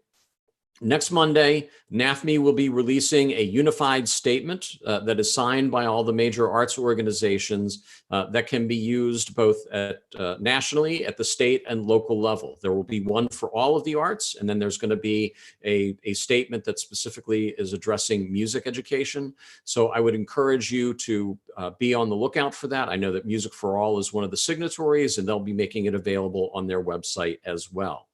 Speaker 3: next Monday, NAFME will be releasing a unified statement that is signed by all the major arts organizations that can be used both at nationally, at the state and local level. There will be one for all of the arts, and then there's going to be a statement that specifically is addressing music education. So I would encourage you to be on the lookout for that. I know that Music for All is one of the signatories, and they'll be making it available on their website as well.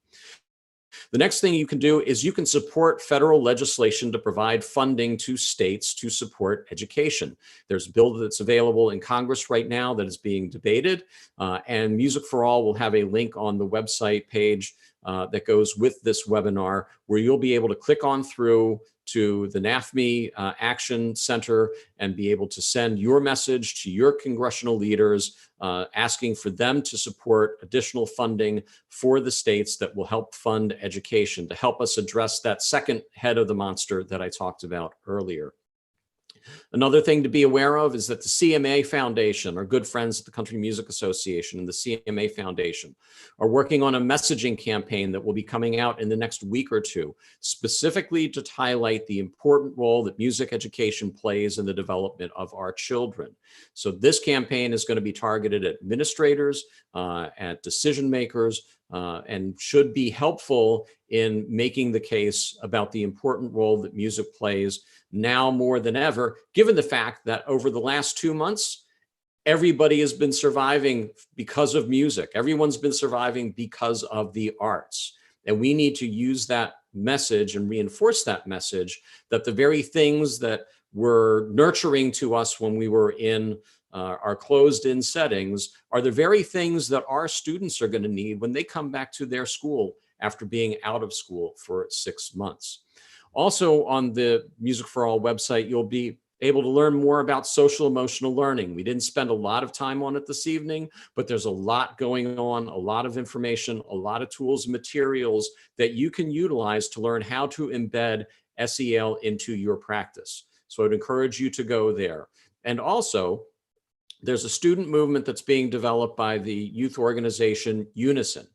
Speaker 3: The next thing you can do is you can support federal legislation to provide funding to states to support education. There's a bill that's available in Congress right now that is being debated, and Music for All will have a link on the website page that goes with this webinar where you'll be able to click on through, to the NAFME Action Center and be able to send your message to your congressional leaders, asking for them to support additional funding for the states that will help fund education to help us address that second head of the monster that I talked about earlier. Another thing to be aware of is that the CMA Foundation, our good friends at the Country Music Association and the CMA Foundation, are working on a messaging campaign that will be coming out in the next week or two, specifically to highlight the important role that music education plays in the development of our children. So this campaign is going to be targeted at administrators, at decision makers, and should be helpful in making the case about the important role that music plays now more than ever, given the fact that over the last 2 months, everybody has been surviving because of music. Everyone's been surviving because of the arts. And we need to use that message and reinforce that message that the very things that were nurturing to us when we were in our closed-in settings are the very things that our students are going to need when they come back to their school after being out of school for 6 months. Also on the Music for All website, you'll be able to learn more about social emotional learning. We didn't spend a lot of time on it this evening, but there's a lot going on, a lot of information, a lot of tools and materials that you can utilize to learn how to embed SEL into your practice. So I'd encourage you to go there. And also, there's a student movement that's being developed by the youth organization Unison,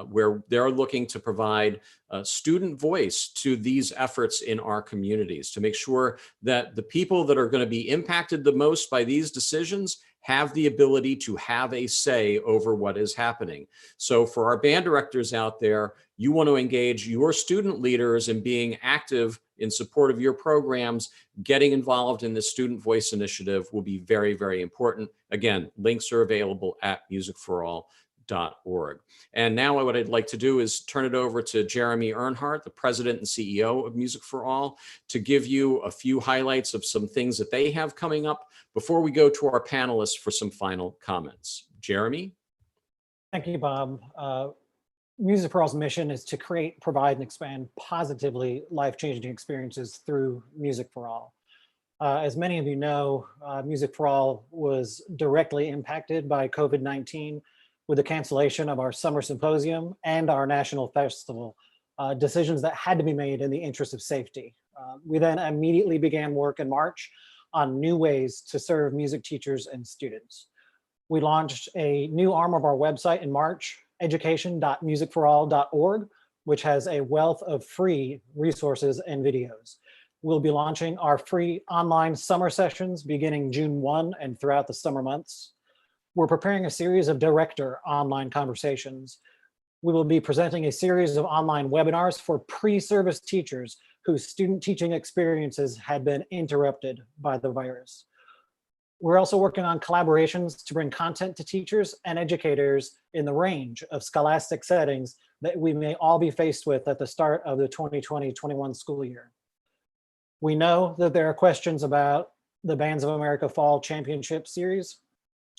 Speaker 3: where they're looking to provide student voice to these efforts in our communities to make sure that the people that are going to be impacted the most by these decisions have the ability to have a say over what is happening. So for our band directors out there, you want to engage your student leaders in being active in support of your programs. Getting involved in the Student Voice Initiative will be very, very important. Again, links are available at musicforall.org. And now what I'd like to do is turn it over to Jeremy Earnhardt, the president and CEO of Music for All, to give you a few highlights of some things that they have coming up before we go to our panelists for some final comments. Jeremy?
Speaker 2: Thank you, Bob. Music for All's mission is to create, provide, and expand positively life-changing experiences through Music for All. As many of you know, Music for All was directly impacted by COVID-19 with the cancellation of our summer symposium and our national festival, decisions that had to be made in the interest of safety. We then immediately began work in March on new ways to serve music teachers and students. We launched a new arm of our website in March, education.musicforall.org, which has a wealth of free resources and videos. We'll be launching our free online summer sessions beginning June 1 and throughout the summer months. We're preparing a series of director online conversations. We will be presenting a series of online webinars for pre-service teachers whose student teaching experiences had been interrupted by the virus. We're also working on collaborations to bring content to teachers and educators in the range of scholastic settings that we may all be faced with at the start of the 2020-21 school year. We know that there are questions about the Bands of America Fall Championship Series.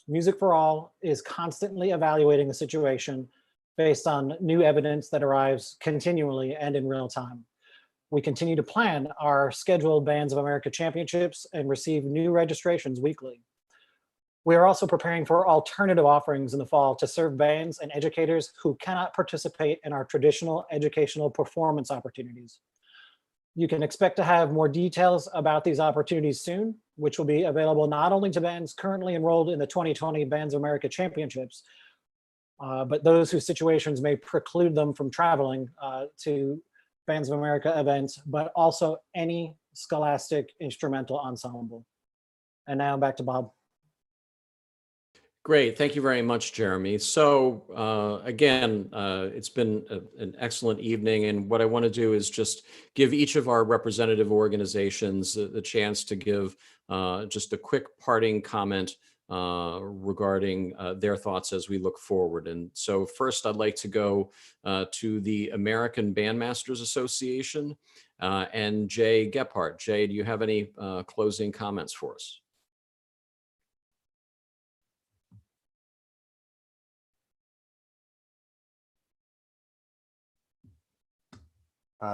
Speaker 2: Music for All is constantly evaluating the situation based on new evidence that arrives continually and in real time. We continue to plan our scheduled Bands of America Championships and receive new registrations weekly. We are also preparing for alternative offerings in the fall to serve bands and educators who cannot participate in our traditional educational performance opportunities. You can expect to have more details about these opportunities soon, which will be available not only to bands currently enrolled in the 2020 Bands of America Championships, but those whose situations may preclude them from traveling to Bands of America events, but also any scholastic instrumental ensemble. And now back to Bob.
Speaker 3: Great, thank you very much, Jeremy. So again, it's been an excellent evening, and what I want to do is just give each of our representative organizations the chance to give just a quick parting comment regarding their thoughts as we look forward. And so first, I'd like to go to the American Bandmasters Association and Jay Gephardt. Jay, do you have any closing comments for us?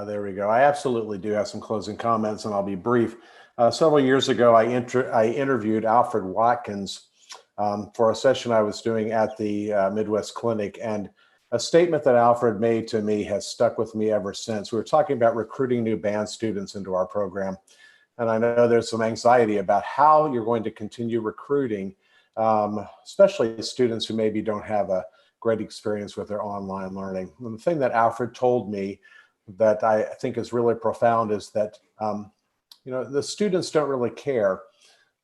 Speaker 4: There we go. I absolutely do have some closing comments, and I'll be brief. Several years ago, I interviewed Alfred Watkins for a session I was doing at the Midwest Clinic, and a statement that Alfred made to me has stuck with me ever since. We were talking about recruiting new band students into our program, and I know there's some anxiety about how you're going to continue recruiting, especially students who maybe don't have a great experience with their online learning. And the thing that Alfred told me that I think is really profound is that the students don't really care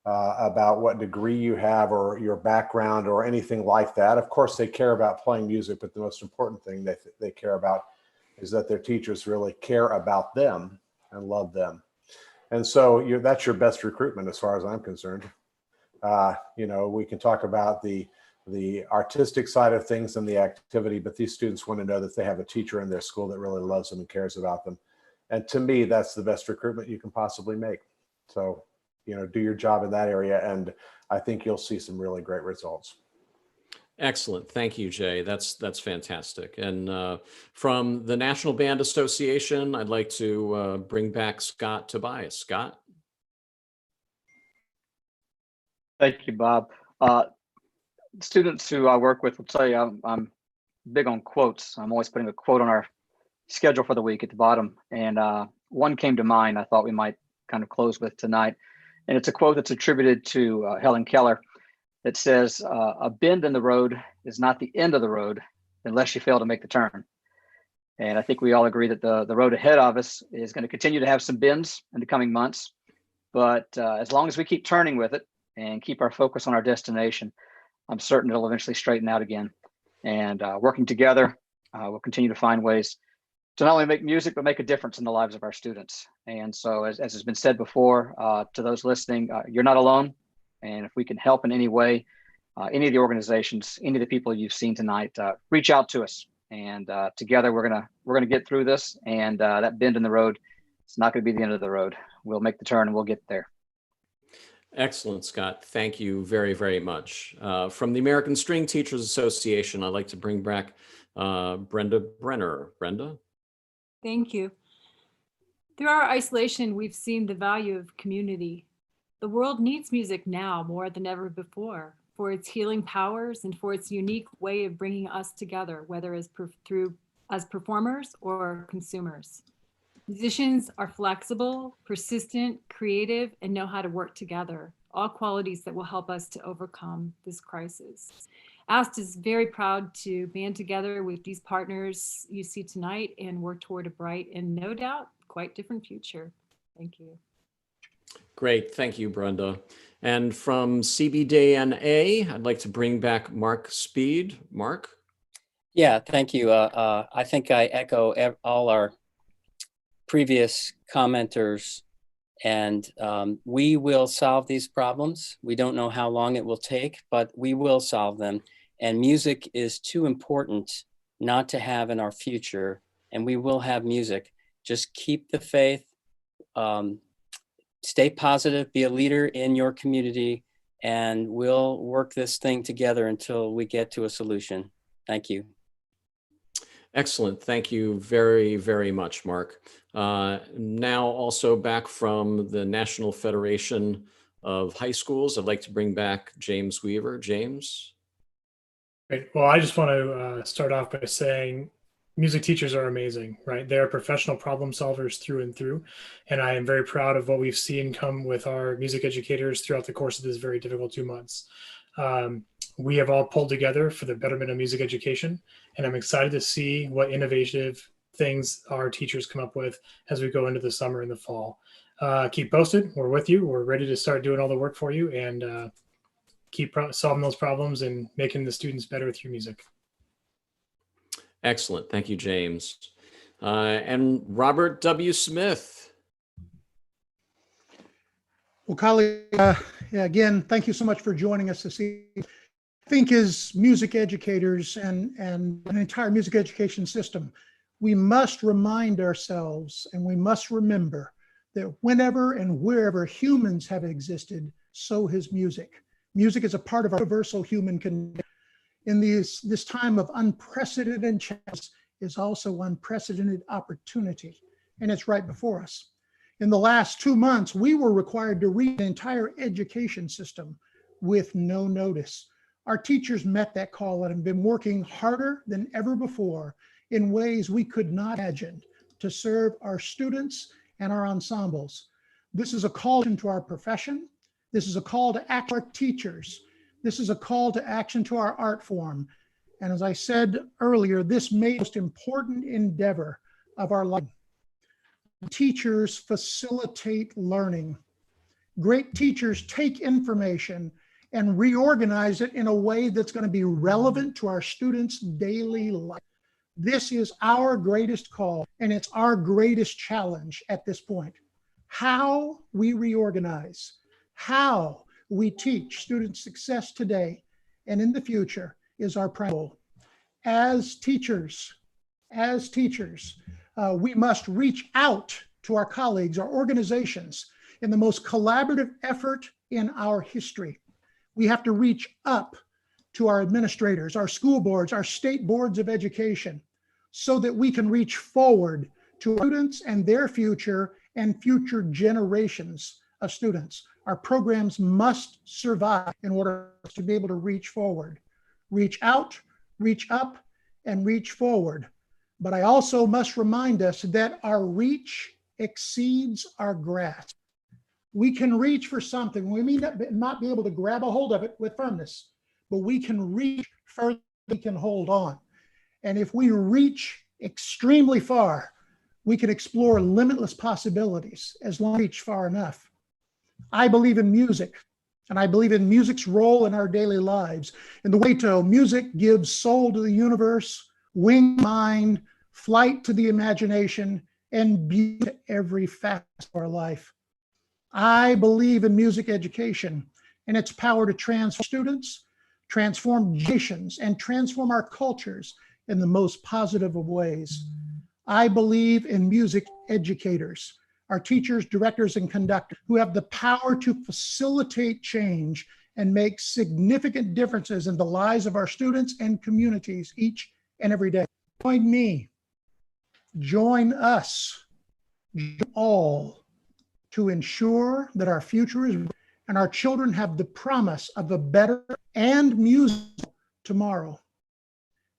Speaker 4: about what degree you have or your background or anything like that. Of course, they care about playing music, but the most important thing they care about is that their teachers really care about them and love them. And so that's your best recruitment as far as I'm concerned. We can talk about the artistic side of things and the activity, but these students want to know that they have a teacher in their school that really loves them and cares about them. And to me, that's the best recruitment you can possibly make. So, do your job in that area, and I think you'll see some really great results.
Speaker 3: Excellent. Thank you, Jay. That's fantastic. And from the National Band Association, I'd like to bring back Scott Tobias. Scott?
Speaker 8: Thank you, Bob. Students who I work with will tell you I'm big on quotes. I'm always putting a quote on our schedule for the week at the bottom. And one came to mind I thought we might kind of close with tonight. And it's a quote that's attributed to Helen Keller that says, a bend in the road is not the end of the road unless you fail to make the turn. And I think we all agree that the road ahead of us is going to continue to have some bends in the coming months. But as long as we keep turning with it and keep our focus on our destination, I'm certain it'll eventually straighten out again. And working together, we'll continue to find ways to not only make music, but make a difference in the lives of our students. And so as has been said before, to those listening, you're not alone. And if we can help in any way, any of the organizations, any of the people you've seen tonight, reach out to us. And together we're gonna get through this. And that bend in the road, it's not gonna be the end of the road. We'll make the turn and we'll get there.
Speaker 3: Excellent, Scott. Thank you very, very much. From the American String Teachers Association, I'd like to bring back Brenda Brenner. Brenda?
Speaker 10: Thank you. Through our isolation, we've seen the value of community. The world needs music now more than ever before for its healing powers and for its unique way of bringing us together, whether as performers or consumers. Musicians are flexible, persistent, creative, and know how to work together, all qualities that will help us to overcome this crisis. AST is very proud to band together with these partners you see tonight and work toward a bright and no doubt quite different future. Thank you.
Speaker 3: Great, thank you, Brenda. And from CBDNA, I'd like to bring back Mark Speed. Mark?
Speaker 5: Yeah, thank you. I think I echo all our previous commenters, and we will solve these problems. We don't know how long it will take, but we will solve them. And music is too important not to have in our future, and we will have music. Just keep the faith, stay positive, be a leader in your community, and we'll work this thing together until we get to a solution. Thank you.
Speaker 3: Excellent. Thank you very, very much, Mark. Now also back from the National Federation of High Schools, I'd like to bring back James Weaver. James?
Speaker 12: Great. Well, I just want to start off by saying music teachers are amazing, right? They're professional problem solvers through and through. And I am very proud of what we've seen come with our music educators throughout the course of this very difficult 2 months. We have all pulled together for the betterment of music education, and I'm excited to see what innovative things our teachers come up with as we go into the summer and the fall. Keep posted. We're with you. We're ready to start doing all the work for you and keep solving those problems and making the students better through music.
Speaker 3: Excellent. Thank you, James. And Robert W. Smith.
Speaker 13: Well, colleague, again, thank you so much for joining us this evening. I think as music educators and an entire music education system, we must remind ourselves and we must remember that whenever and wherever humans have existed, so has music. Music is a part of our universal human condition. In this time of unprecedented chance is also unprecedented opportunity. and it's right before us. In the last 2 months, we were required to read the entire education system with no notice. Our teachers met that call and have been working harder than ever before in ways we could not imagine to serve our students and our ensembles. This is a call to our profession. This is a call to act to our teachers. This is a call to action to our art form. And as I said earlier, this may be the most important endeavor of our life. Teachers facilitate learning. Great teachers take information and reorganize it in a way that's going to be relevant to our students' daily life. This is our greatest call, and it's our greatest challenge at this point. How we reorganize, how we teach student success today and in the future is our primary goal. As teachers, we must reach out to our colleagues, our organizations, in the most collaborative effort in our history. We have to reach up to our administrators, our school boards, our state boards of education, so that we can reach forward to students and their future and future generations of students. Our programs must survive in order to be able to reach forward. Reach out, reach up, and reach forward. But I also must remind us that our reach exceeds our grasp. We can reach for something. We may not be able to grab a hold of it with firmness, but we can reach further, we can hold on. And if we reach extremely far, we can explore limitless possibilities as long as we reach far enough. I believe in music, and I believe in music's role in our daily lives. In the way to music gives soul to the universe, wing mind, flight to the imagination, and beauty to every facet of our life. I believe in music education and its power to transform students, transform nations, and transform our cultures in the most positive of ways. I believe in music educators, our teachers, directors, and conductors who have the power to facilitate change and make significant differences in the lives of our students and communities each and every day. Join me, join us, join all to ensure that our future is and our children have the promise of a better and musical tomorrow.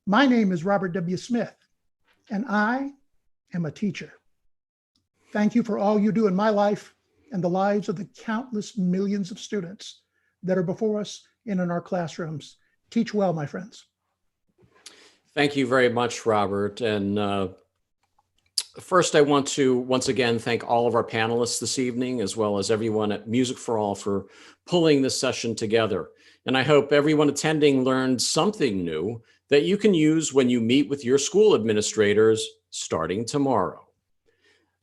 Speaker 13: My name is Robert W. Smith, and I am a teacher. Thank you for all you do in my life and the lives of the countless millions of students that are before us and in our classrooms. Teach well, my friends.
Speaker 3: Thank you very much, Robert. And first, I want to once again thank all of our panelists this evening, as well as everyone at Music for All for pulling this session together. And I hope everyone attending learned something new that you can use when you meet with your school administrators starting tomorrow.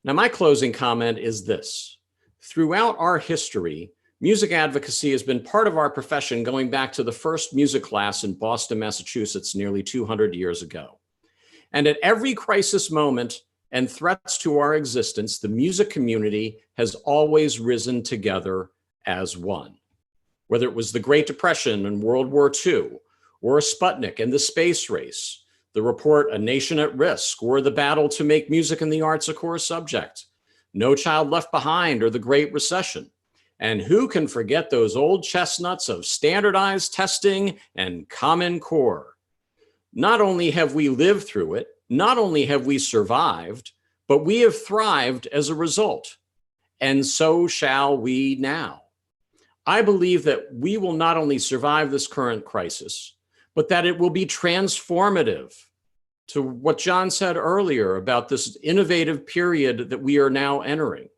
Speaker 3: Now, my closing comment is this. Throughout our history, music advocacy has been part of our profession going back to the first music class in Boston, Massachusetts, nearly 200 years ago. And at every crisis moment and threats to our existence, the music community has always risen together as one. Whether it was the Great Depression and World War II, or Sputnik and the space race, the report A Nation at Risk, or the battle to make music and the arts a core subject, No Child Left Behind, or the Great Recession. And who can forget those old chestnuts of standardized testing and Common Core? Not only have we lived through it, not only have we survived, but we have thrived as a result. And so shall we now. I believe that we will not only survive this current crisis, but that it will be transformative to what John said earlier about this innovative period that we are now entering,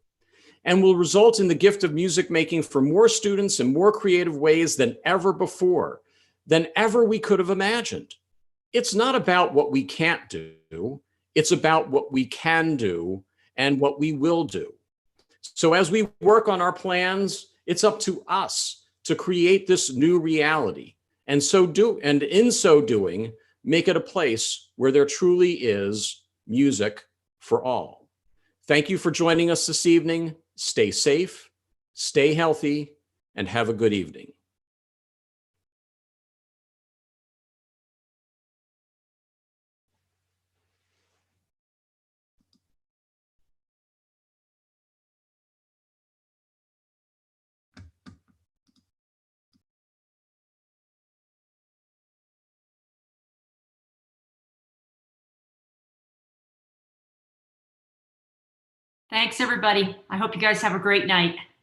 Speaker 3: and will result in the gift of music making for more students in more creative ways than ever before, than ever we could have imagined. It's not about what we can't do, it's about what we can do and what we will do. So as we work on our plans, it's up to us to create this new reality. And in so doing, make it a place where there truly is music for all. Thank you for joining us this evening. Stay safe, stay healthy, and have a good evening.
Speaker 9: Thanks, everybody. I hope you guys have a great night.